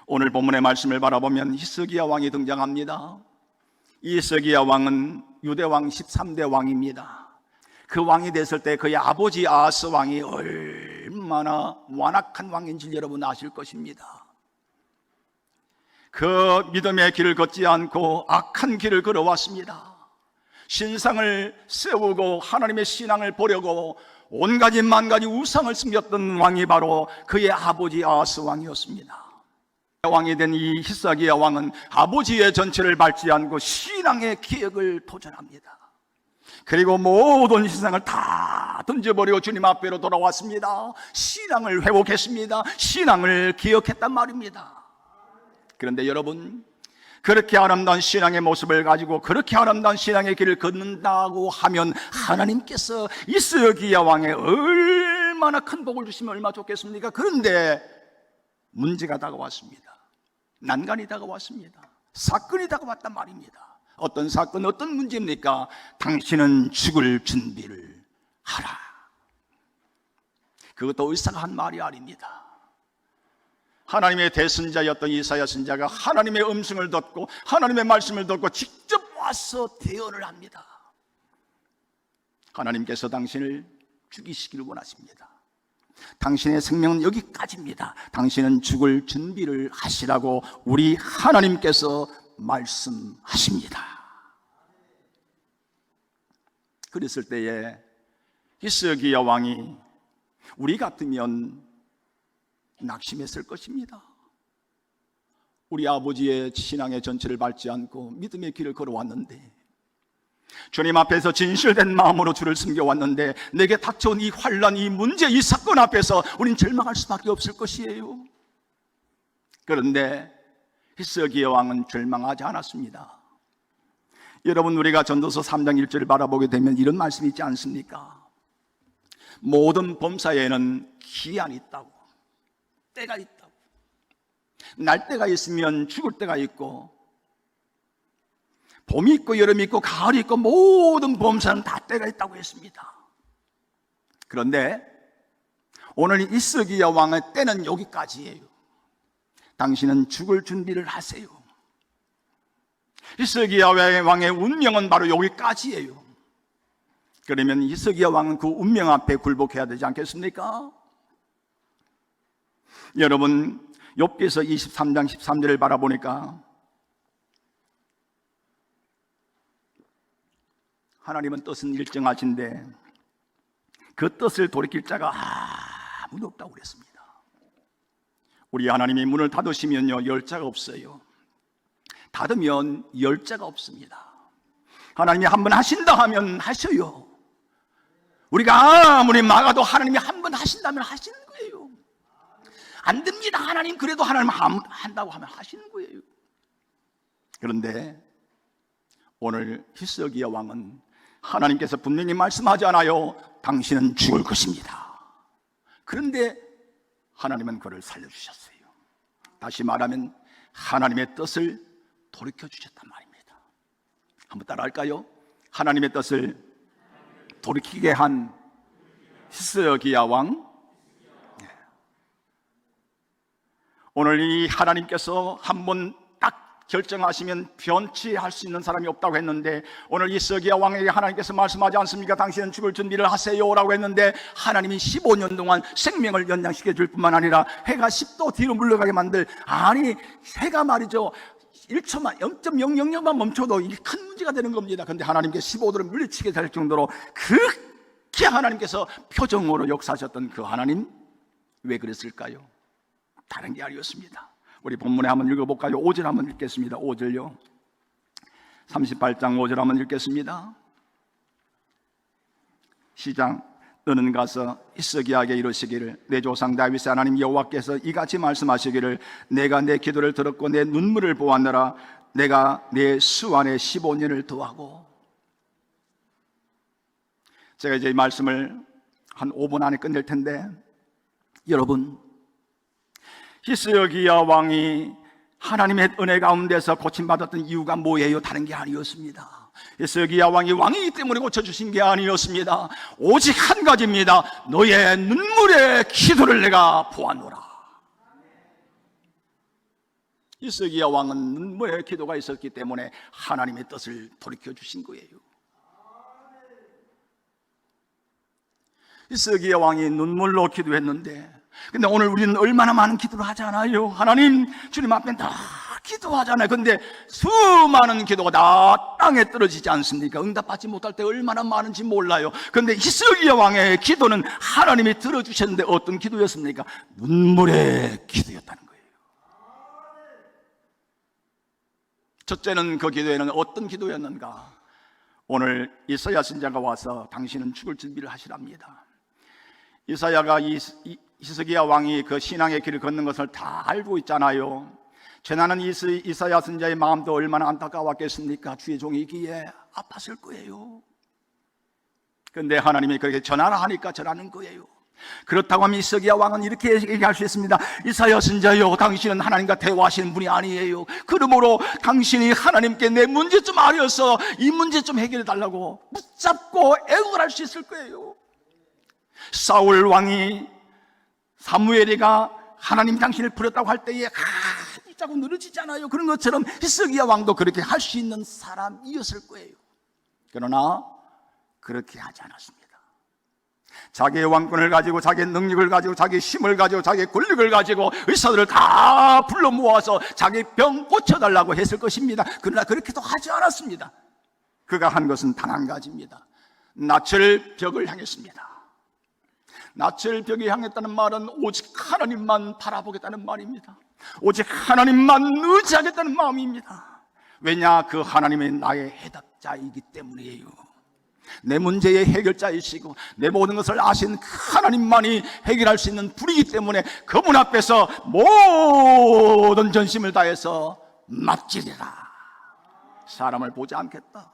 A: 오늘 본문의 말씀을 바라보면 히스기야 왕이 등장합니다. 이 히스기야 왕은 유대왕 13대 왕입니다. 그 왕이 됐을 때 그의 아버지 아하스 왕이 얼마나 완악한 왕인지 여러분 아실 것입니다. 그 믿음의 길을 걷지 않고 악한 길을 걸어왔습니다. 신상을 세우고 하나님의 신앙을 보려고 온가지 만가지 우상을 숨겼던 왕이 바로 그의 아버지 아하스 왕이었습니다. 왕이 된 이 히스기야 왕은 아버지의 전체를 밟지 않고 신앙의 기획을 도전합니다. 그리고 모든 신앙을 다 던져버리고 주님 앞에로 돌아왔습니다. 신앙을 회복했습니다. 신앙을 기억했단 말입니다. 그런데 여러분, 그렇게 아름다운 신앙의 모습을 가지고 그렇게 아름다운 신앙의 길을 걷는다고 하면 하나님께서 히스기야 왕에 얼마나 큰 복을 주시면 얼마나 좋겠습니까? 그런데 문제가 다가왔습니다. 난간이 다가왔습니다. 사건이 다가왔단 말입니다. 어떤 사건, 어떤 문제입니까? 당신은 죽을 준비를 하라. 그것도 의사가 한 말이 아닙니다. 하나님의 대선자였던 이사야 선자가 하나님의 음성을 듣고 하나님의 말씀을 듣고 직접 와서 대언을 합니다. 하나님께서 당신을 죽이시기를 원하십니다. 당신의 생명은 여기까지입니다. 당신은 죽을 준비를 하시라고 우리 하나님께서 말씀하십니다. 그랬을 때에 히스기야 왕이 우리 같으면 낙심했을 것입니다. 우리 아버지의 신앙의 전체를 밟지 않고 믿음의 길을 걸어왔는데, 주님 앞에서 진실된 마음으로 주를 섬겨왔는데 내게 닥쳐온 이 환난, 이 문제, 이 사건 앞에서 우린 절망할 수밖에 없을 것이에요. 그런데 히스기야 왕은 절망하지 않았습니다. 여러분, 우리가 전도서 3장 1절을 바라보게 되면 이런 말씀이 있지 않습니까? 모든 범사에는 기한이 있다고, 때가 있다고. 날 때가 있으면 죽을 때가 있고, 봄이 있고 여름이 있고 가을이 있고 모든 범사는 다 때가 있다고 했습니다. 그런데 오늘 히스기야 왕의 때는 여기까지예요. 당신은 죽을 준비를 하세요. 히스기야 왕의 운명은 바로 여기까지예요. 그러면 히스기야 왕은 그 운명 앞에 굴복해야 되지 않겠습니까? 여러분, 욥기서 23장 13절을 바라보니까 하나님은 뜻은 일정하신데 그 뜻을 돌이킬 자가 아무도 없다고 그랬습니다. 우리 하나님이 문을 닫으시면요, 열 자가 없어요. 닫으면 열 자가 없습니다. 하나님이 한 번 하신다 하면 하셔요. 우리가 아무리 막아도 하나님이 한 번 하신다면 하시는 거예요. 안 됩니다 하나님, 그래도 하나님 한다고 하면 하시는 거예요. 그런데 오늘 히스기야 왕은 하나님께서 분명히 말씀하잖아요. 당신은 죽을 것입니다. 그런데 하나님은 그를 살려주셨어요. 다시 말하면 하나님의 뜻을 돌이켜주셨단 말입니다. 한번 따라할까요? 하나님의 뜻을 돌이키게 한 히스기야 왕. 오늘 이 하나님께서 한번 딱 결정하시면 변치할 수 있는 사람이 없다고 했는데, 오늘 히스기야 왕에게 하나님께서 말씀하지 않습니까? 당신은 죽을 준비를 하세요라고 했는데, 하나님이 15년 동안 생명을 연장시켜 줄 뿐만 아니라 해가 10도 뒤로 물러가게 만들, 아니 해가 말이죠 1초만 0.000만 멈춰도 큰 문제가 되는 겁니다. 그런데 하나님께 15도를 물리치게 될 정도로 그렇게 하나님께서 표정으로 역사하셨던 그 하나님, 왜 그랬을까요? 다른 게 아니었습니다. 우리 본문에 한번 읽어볼까요? 5절 한번 읽겠습니다. 5절요 38장 5절 한번 읽겠습니다. 시작. 너는 가서 히스기야에게 이르시기를, 내 조상 다윗의 하나님 여호와께서 이같이 말씀하시기를, 내가 내 기도를 들었고 내 눈물을 보았노라. 내가 내 수 안에 15년을 더하고. 제가 이제 이 말씀을 한 5분 안에 끝낼 텐데, 여러분, 히스기야 왕이 하나님의 은혜 가운데서 고침받았던 이유가 뭐예요? 다른 게 아니었습니다. 히스기야 왕이 왕이기 때문에 고쳐주신 게 아니었습니다. 오직 한 가지입니다. 너의 눈물의 기도를 내가 보았노라. 히스기야 왕은 눈물의 기도가 있었기 때문에 하나님의 뜻을 돌이켜주신 거예요. 히스기야 왕이 눈물로 기도했는데, 근데 오늘 우리는 얼마나 많은 기도를 하잖아요. 하나님, 주님 앞에 다 기도하잖아요. 근데 수많은 기도가 다 땅에 떨어지지 않습니까? 응답받지 못할 때 얼마나 많은지 몰라요. 근데 히스기야 왕의 기도는 하나님이 들어주셨는데 어떤 기도였습니까? 눈물의 기도였다는 거예요. 첫째는, 그 기도에는 어떤 기도였는가? 오늘 이사야 선지자가 와서 당신은 죽을 준비를 하시랍니다. 이사야가 히스기야 왕이 그 신앙의 길을 걷는 것을 다 알고 있잖아요. 죄나는 이사야 선지자의 마음도 얼마나 안타까웠겠습니까? 주의 종이기에 아팠을 거예요. 그런데 하나님이 그렇게 전하라 하니까 전하는 거예요. 그렇다고 하면 히스기야 왕은 이렇게 얘기할 수 있습니다. 이사야 선지자여, 당신은 하나님과 대화하시는 분이 아니에요. 그러므로 당신이 하나님께 내 문제 좀 알려서 이 문제 좀 해결해 달라고 붙잡고 애국을 할 수 있을 거예요. 사울 왕이 사무엘이가 하나님 당신을 부렸다고 할 때에 자꾸 늘어지잖아요. 그런 것처럼 히스기야 왕도 그렇게 할 수 있는 사람이었을 거예요. 그러나 그렇게 하지 않았습니다. 자기의 왕권을 가지고, 자기의 능력을 가지고, 자기의 힘을 가지고, 자기의 권력을 가지고 의사들을 다 불러 모아서 자기 병 고쳐달라고 했을 것입니다. 그러나 그렇게도 하지 않았습니다. 그가 한 것은 단 한 가지입니다. 낯을 벽을 향했습니다. 낯을 벽에 향했다는 말은 오직 하나님만 바라보겠다는 말입니다. 오직 하나님만 의지하겠다는 마음입니다. 왜냐? 그 하나님이 나의 해답자이기 때문이에요. 내 문제의 해결자이시고 내 모든 것을 아신 그 하나님만이 해결할 수 있는 분이기 때문에 그분 앞에서 모든 전심을 다해서 맡기리라. 사람을 보지 않겠다.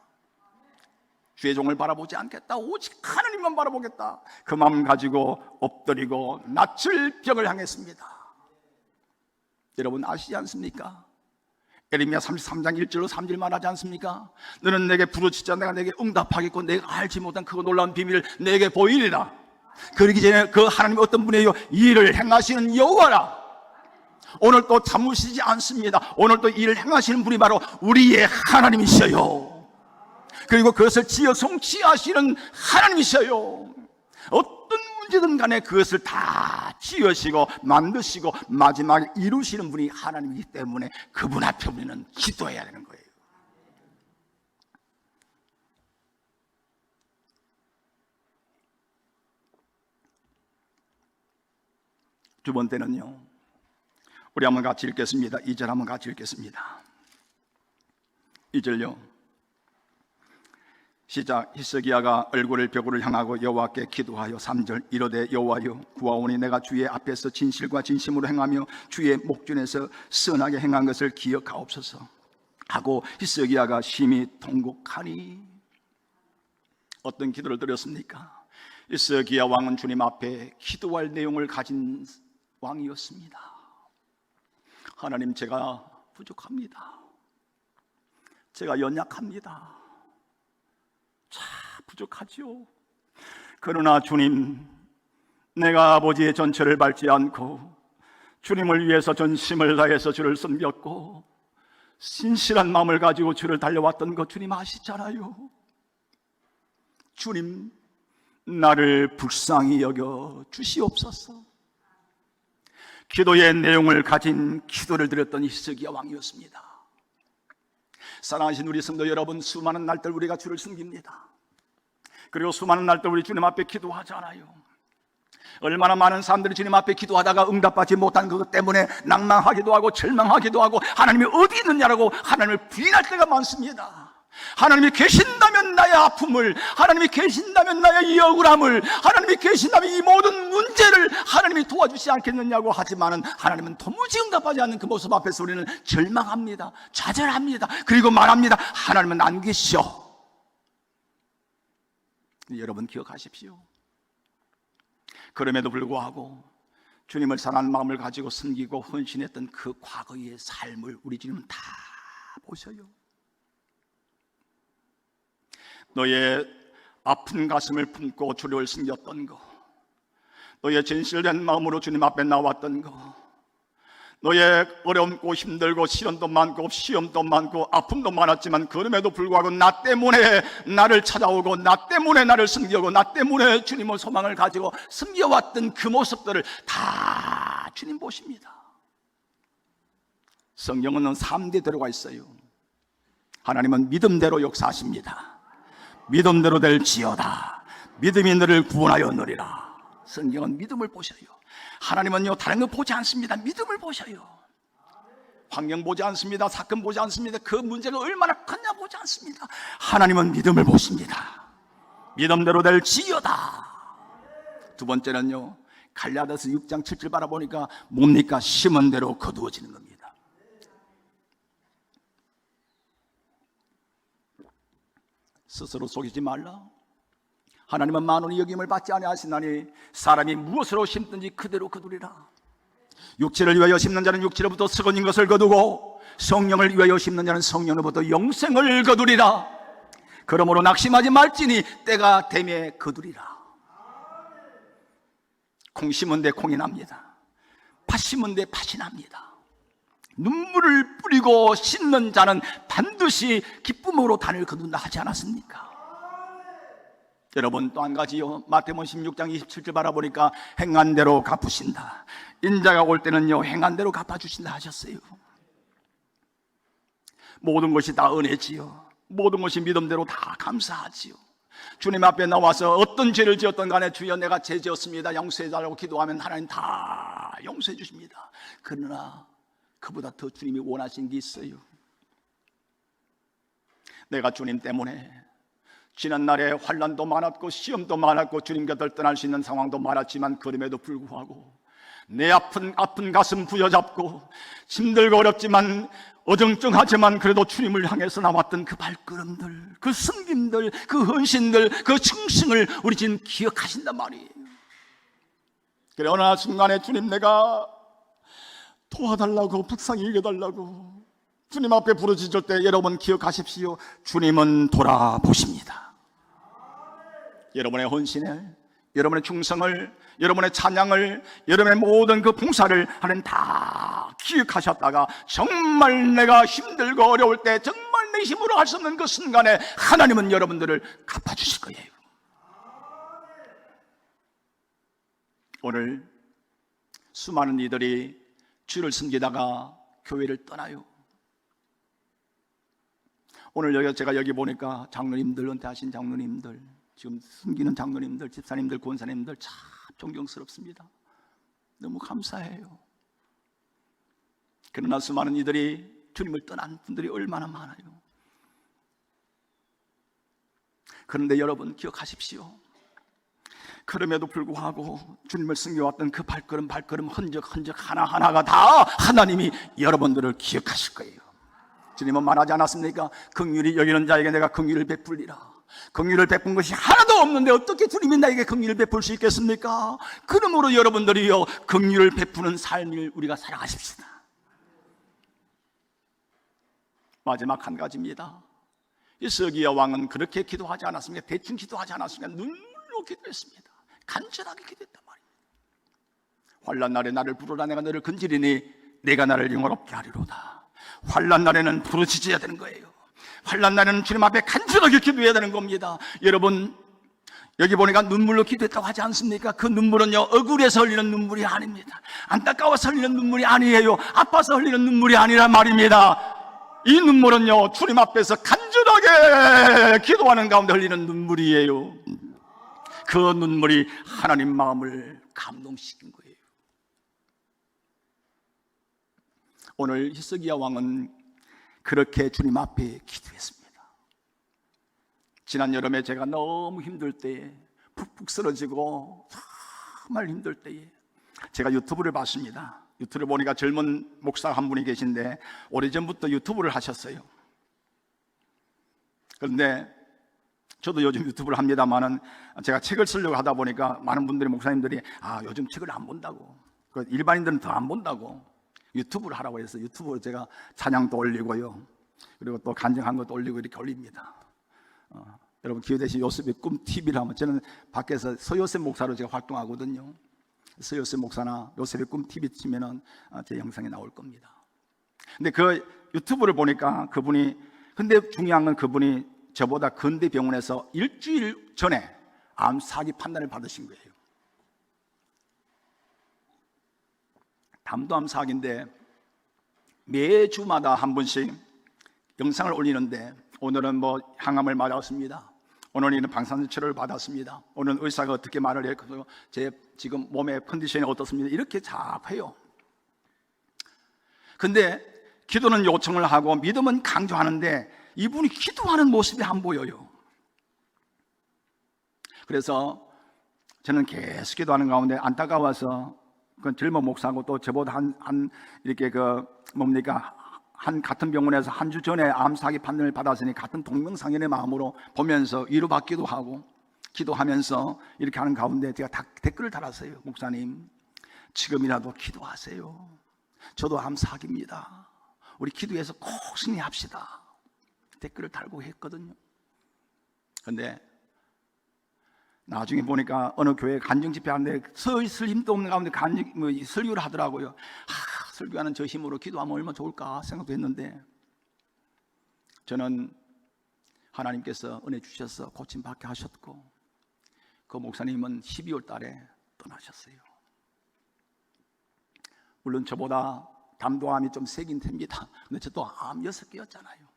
A: 주의 종을 바라보지 않겠다. 오직 하나님만 바라보겠다. 그 마음 가지고 엎드리고 낯을 벽을 향했습니다. 여러분 아시지 않습니까? 에레미야 33장 1절로 3절 말하지 않습니까? 너는 내게 부르짖자 내가 내게 응답하겠고 내가 알지 못한 크고 놀라운 비밀을 내게 보이리라. 그러기 전에 그 하나님이 어떤 분이에요? 일을 행하시는 여호와라. 오늘 또 참으시지 않습니다. 오늘 또 일을 행하시는 분이 바로 우리의 하나님이셔요. 그리고 그것을 지어 성취하시는 하나님이셔요. 어떤 문제든 간에 그것을 다 지으시고 만드시고 마지막에 이루시는 분이 하나님이기 때문에 그분 앞에 우리는 기도해야 되는 거예요. 두 번째는요, 우리 한번 같이 읽겠습니다. 2절 한번 같이 읽겠습니다. 2절요 시작. 히스기야가 얼굴을 벽으로 향하고 여호와께 기도하여 3절 이르되 여호와여 구하오니 내가 주의 앞에서 진실과 진심으로 행하며 주의 목전에서 선하게 행한 것을 기억하옵소서 하고 히스기야가 심히 통곡하니. 어떤 기도를 드렸습니까? 히스기야 왕은 주님 앞에 기도할 내용을 가진 왕이었습니다. 하나님, 제가 부족합니다. 제가 연약합니다. 참 부족하지요. 그러나 주님, 내가 아버지의 전처를 밟지 않고 주님을 위해서 전심을 다해서 주를 섬겼고 신실한 마음을 가지고 주를 달려왔던 것 주님 아시잖아요. 주님, 나를 불쌍히 여겨 주시옵소서. 기도의 내용을 가진 기도를 드렸던 히스기야 왕이었습니다. 사랑하신 우리 성도 여러분, 수많은 날들 우리가 주를 섬깁니다. 그리고 수많은 날들 우리 주님 앞에 기도하잖아요. 얼마나 많은 사람들이 주님 앞에 기도하다가 응답받지 못한 그것 때문에 낭망하기도 하고 절망하기도 하고 하나님이 어디 있느냐라고 하나님을 부인할 때가 많습니다. 하나님이 계신다면 나의 아픔을, 하나님이 계신다면 나의 이 억울함을, 하나님이 계신다면 이 모든 문제를 하나님이 도와주지 않겠느냐고 하지만은 하나님은 도무지 응답하지 않는 그 모습 앞에서 우리는 절망합니다. 좌절합니다. 그리고 말합니다. 하나님은 안 계셔. 여러분 기억하십시오. 그럼에도 불구하고 주님을 사랑하는 마음을 가지고 섬기고 헌신했던 그 과거의 삶을 우리 주님은 다 보셔요. 너의 아픈 가슴을 품고 주를 섬겼던 거, 너의 진실된 마음으로 주님 앞에 나왔던 거, 너의 어렵고 힘들고 시련도 많고 시험도 많고 아픔도 많았지만 그럼에도 불구하고 나 때문에 나를 찾아오고 나 때문에 나를 섬기고 나 때문에 주님의 소망을 가지고 섬겨왔던 그 모습들을 다 주님 보십니다. 성경은 3대 들어가 있어요. 하나님은 믿음대로 역사하십니다. 믿음대로 될지어다. 믿음이 너를 구원하여 누리라. 성경은 믿음을 보셔요. 하나님은요 다른 거 보지 않습니다. 믿음을 보셔요. 환경 보지 않습니다. 사건 보지 않습니다. 그 문제가 얼마나 컸냐 보지 않습니다. 하나님은 믿음을 보십니다. 믿음대로 될지어다. 두 번째는요, 갈라디아서 6장 7절 바라보니까 뭡니까? 심은 대로 거두어지는 겁니다. 스스로 속이지 말라. 하나님은 만원의 여김을 받지 아니하시나니 사람이 무엇으로 심든지 그대로 거두리라. 육체를 위하여 심는 자는 육체로부터 썩어진 것을 거두고 성령을 위하여 심는 자는 성령으로부터 영생을 거두리라. 그러므로 낙심하지 말지니 때가 되매 거두리라. 콩 심은 데 콩이 납니다. 팥 심은 데 팥이 납니다. 눈물을 뿌리고 씻는 자는 반드시 기쁨으로 단을 거둔다 하지 않았습니까? 여러분, 또 한 가지요, 마태복음 16장 27절 바라보니까 행한 대로 갚으신다. 인자가 올 때는요 행한 대로 갚아주신다 하셨어요. 모든 것이 다 은혜지요. 모든 것이 믿음대로 다 감사하지요. 주님 앞에 나와서 어떤 죄를 지었던 간에 주여 내가 죄 지었습니다 용서해달라고 기도하면 하나님 다 용서해 주십니다. 그러나 그보다 더 주님이 원하신 게 있어요. 내가 주님 때문에 지난날에 환난도 많았고 시험도 많았고 주님 곁을 떠날 수 있는 상황도 많았지만 그럼에도 불구하고 내 아픈 가슴 부여잡고 힘들고 어렵지만 어정쩡하지만 그래도 주님을 향해서 나왔던 그 발걸음들, 그 섬김들, 그 헌신들, 그 충성을 우리 지금 기억하신단 말이에요. 그래 어느 순간에 주님 내가 도와달라고 불쌍히 여겨달라고 주님 앞에 부르짖을 때 여러분 기억하십시오. 주님은 돌아보십니다. 여러분의 헌신을, 여러분의 충성을, 여러분의 찬양을, 여러분의 모든 그 봉사를 하나님 다 기억하셨다가 정말 내가 힘들고 어려울 때 정말 내 힘으로 할 수 없는 그 순간에 하나님은 여러분들을 갚아주실 거예요. 오늘 수많은 이들이 주를 섬기다가 교회를 떠나요. 오늘 제가 여기 보니까 장로님들, 은퇴하신 장로님들, 지금 섬기는 장로님들, 집사님들, 권사님들 참 존경스럽습니다. 너무 감사해요. 그러나 수많은 이들이 주님을 떠난 분들이 얼마나 많아요. 그런데 여러분 기억하십시오. 그럼에도 불구하고 주님을 섬겨왔던 그 발걸음 흔적 하나하나가 다 하나님이 여러분들을 기억하실 거예요. 주님은 말하지 않았습니까? 긍휼히 여기는 자에게 내가 긍휼을 베풀리라. 긍휼을 베푼 것이 하나도 없는데 어떻게 주님이 나에게 긍휼을 베풀 수 있겠습니까? 그러므로 여러분들이요 긍휼을 베푸는 삶을 우리가 살아가십시다. 마지막 한 가지입니다. 히스기야 왕은 그렇게 기도하지 않았습니까? 대충 기도하지 않았습니까? 눈물로 기도했습니다. 간절하게 기도했단 말입니다. 환난 날에 나를 부르라. 내가 너를 건지리니 내가 나를 영화롭게 하리로다. 환난 날에는 부르짖어야 되는 거예요. 환난 날에는 주님 앞에 간절하게 기도해야 되는 겁니다. 여러분, 여기 보니까 눈물로 기도했다고 하지 않습니까? 그 눈물은요, 억울해서 흘리는 눈물이 아닙니다. 안타까워서 흘리는 눈물이 아니에요. 아파서 흘리는 눈물이 아니란 말입니다. 이 눈물은요, 주님 앞에서 간절하게 기도하는 가운데 흘리는 눈물이에요. 그 눈물이 하나님 마음을 감동시킨 거예요. 오늘 히스기야 왕은 그렇게 주님 앞에 기도했습니다. 지난 여름에 제가 너무 힘들 때에, 푹푹 쓰러지고 정말 힘들 때에 제가 유튜브를 봤습니다. 유튜브를 보니까 젊은 목사 한 분이 계신데 오래전부터 유튜브를 하셨어요. 그런데 저도 요즘 유튜브를 합니다만은 제가 책을 쓰려고 하다 보니까 많은 분들이, 목사님들이 요즘 책을 안 본다고, 일반인들은 더 안 본다고 유튜브를 하라고 해서 유튜브로 제가 찬양도 올리고요, 그리고 또 간증한 것도 올리고 이렇게 올립니다. 여러분, 기회되신 요셉의 꿈 TV를 하면, 저는 밖에서 서요셉 목사로 제가 활동하거든요. 서요셉 목사나 요셉의 꿈 TV 치면은 제 영상이 나올 겁니다. 근데 그 유튜브를 보니까 근데 중요한 건 그분이 저보다 근대 병원에서 일주일 전에 암 사기 판단을 받으신 거예요. 담도암 사기인데 매주마다 한 번씩 영상을 올리는데, 오늘은 항암을 맞았습니다. 오늘은 방사선 치료를 받았습니다. 오늘은 의사가 어떻게 말을 했고 제 지금 몸의 컨디션이 어떻습니다. 이렇게 자꾸 해요. 근데 기도는 요청을 하고 믿음은 강조하는데 이분이 기도하는 모습이 안 보여요. 그래서 저는 계속 기도하는 가운데 안타까워서, 그 젊은 목사고 또 저보다 이렇게 같은 병원에서 한 주 전에 암 사기 판단을 받았으니 같은 동명상련의 마음으로 보면서 위로받기도 하고 기도하면서 이렇게 하는 가운데 제가 댓글을 달았어요. 목사님, 지금이라도 기도하세요. 저도 암 사기입니다. 우리 기도해서 꼭 승리합시다. 댓글을 달고 했거든요. 그런데 나중에 보니까 어느 교회 간증 집회 하는데 설 힘도 없는 가운데 설교를 하더라고요. 설교하는 저 힘으로 기도하면 얼마나 좋을까 생각도 했는데, 저는 하나님께서 은혜 주셔서 고침받게 하셨고, 그 목사님은 12월 달에 떠나셨어요. 물론 저보다 담도암이 좀 세긴 됩니다. 근데 저도 암 6개였잖아요.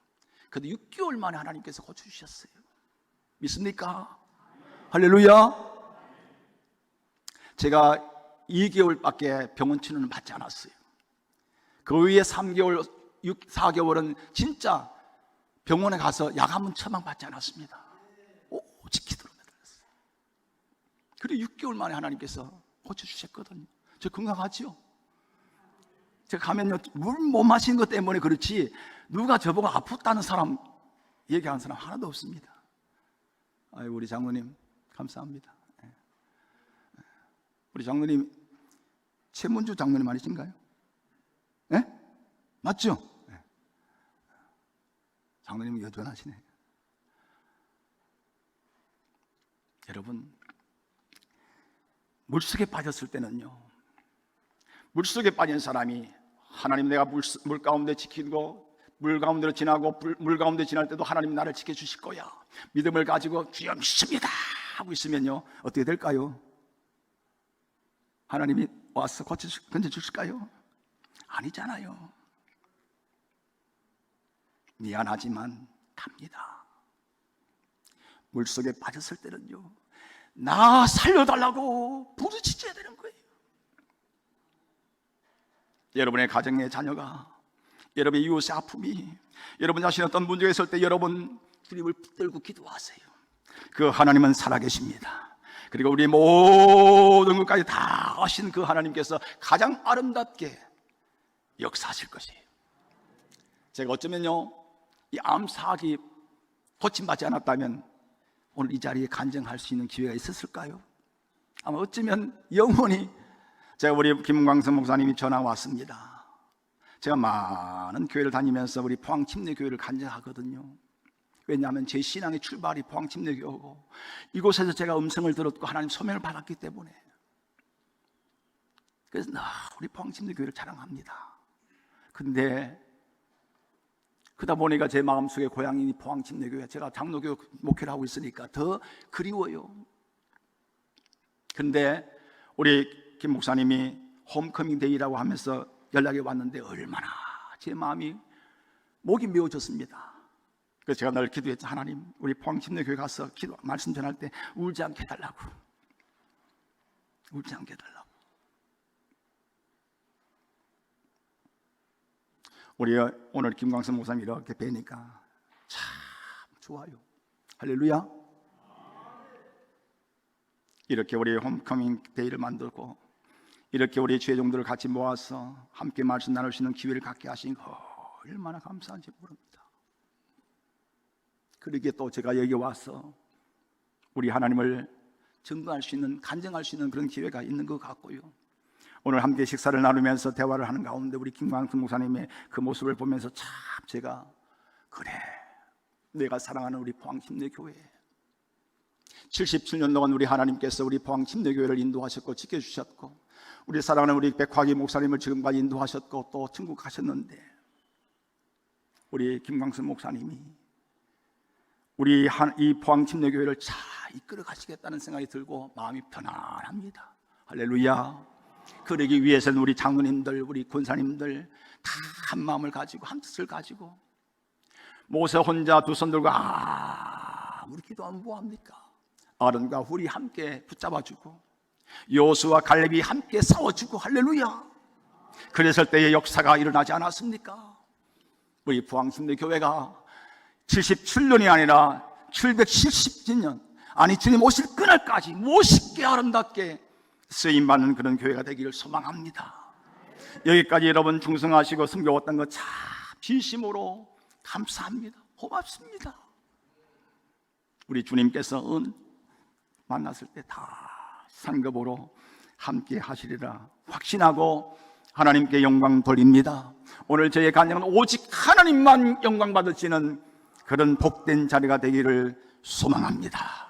A: 그래도 6개월 만에 하나님께서 고쳐주셨어요. 믿습니까? 할렐루야. 제가 2개월밖에 병원 치료는 받지 않았어요. 그 위에 3개월, 4개월은 진짜 병원에 가서 약 한 번 처방받지 않았습니다. 오직 기도로 매달렸어요. 그리고 6개월 만에 하나님께서 고쳐주셨거든요. 저 건강하지요? 제가 가면요, 물 못 마시는 것 때문에 그렇지 누가 저보고 아프다는 사람, 얘기하는 사람 하나도 없습니다. 아유, 우리 장로님 감사합니다. 우리 장로님 최문주 장로님 아니신가요? 네? 맞죠? 네. 장로님은 여전하시네. 여러분, 물속에 빠졌을 때는요, 물속에 빠진 사람이 하나님, 내가 물 가운데 지키고 물 가운데로 지나고 물 가운데 지날 때도 하나님 나를 지켜주실 거야, 믿음을 가지고 주여 믿습니다 하고 있으면요, 어떻게 될까요? 하나님이 와서 건져주실까요? 아니잖아요. 미안하지만 갑니다. 물속에 빠졌을 때는요, 나 살려달라고 부르짖어야 되는 거예요. 여러분의 가정의 자녀가, 여러분의 이웃의 아픔이, 여러분 자신이 어떤 문제가 있을 때 여러분 주님을 붙들고 기도하세요. 그 하나님은 살아계십니다. 그리고 우리 모든 것까지 다 하신 그 하나님께서 가장 아름답게 역사하실 것이에요. 제가 어쩌면요, 이 암사기 고침받지 않았다면 오늘 이 자리에 간증할 수 있는 기회가 있었을까요? 아마 어쩌면 영원히. 제가 우리 김광성 목사님이 전화 왔습니다. 제가 많은 교회를 다니면서 우리 포항침례교회를 간증하거든요. 왜냐하면 제 신앙의 출발이 포항침례교회고, 이곳에서 제가 음성을 들었고 하나님 소명을 받았기 때문에. 그래서 우리 포항침례교회를 자랑합니다. 근데 그러다 보니까 제 마음속에 고향이 포항침례교회, 제가 장로교 목회를 하고 있으니까 더 그리워요. 그런데 우리 김 목사님이 홈커밍 데이라고 하면서 연락이 왔는데 얼마나 제 마음이 목이 메어졌습니다. 그래서 제가 늘 기도했죠. 하나님, 우리 포항침례교회 가서 기도 말씀 전할 때 울지 않게 해달라고, 울지 않게 해달라고. 우리 오늘 김광선 목사님 이렇게 뵈니까 참 좋아요. 할렐루야. 이렇게 우리 홈커밍 데이를 만들고 이렇게 우리 죄종들을 같이 모아서 함께 말씀 나눌 수 있는 기회를 갖게 하신 거 얼마나 감사한지 모릅니다. 그러기에 또 제가 여기 와서 우리 하나님을 증거할 수 있는, 간증할 수 있는 그런 기회가 있는 것 같고요. 오늘 함께 식사를 나누면서 대화를 하는 가운데 우리 김광순 목사님의 그 모습을 보면서 참 제가, 그래, 내가 사랑하는 우리 포항침례교회, 77년 동안 우리 하나님께서 우리 포항침례교회를 인도하셨고 지켜주셨고, 우리 사랑하는 우리 백화기 목사님을 지금까지 인도하셨고 또 천국하셨는데, 우리 김광순 목사님이 우리 이 포항침례교회를 잘 이끌어 가시겠다는 생각이 들고 마음이 편안합니다. 할렐루야. 그러기 위해서는 우리 장로님들, 우리 권사님들 다 한 마음을 가지고, 한 뜻을 가지고, 모세 혼자 두 손 들고 아무리 기도하면 뭐합니까? 아론과 훌이 함께 붙잡아주고 여호수아와 갈렙이 함께 싸워주고, 할렐루야. 그랬을 때의 역사가 일어나지 않았습니까? 우리 포항침례교회가 77년이 아니라 770년, 아니 주님 오실 그날까지 멋있게 아름답게 쓰임받는 그런 교회가 되기를 소망합니다. 여기까지 여러분 충성하시고 섬겨왔던 것 참 진심으로 감사합니다. 고맙습니다. 우리 주님께서 만났을 때 다 상급으로 함께 하시리라 확신하고 하나님께 영광 돌립니다. 오늘 저의 간증은 오직 하나님만 영광 받으시는 그런 복된 자리가 되기를 소망합니다.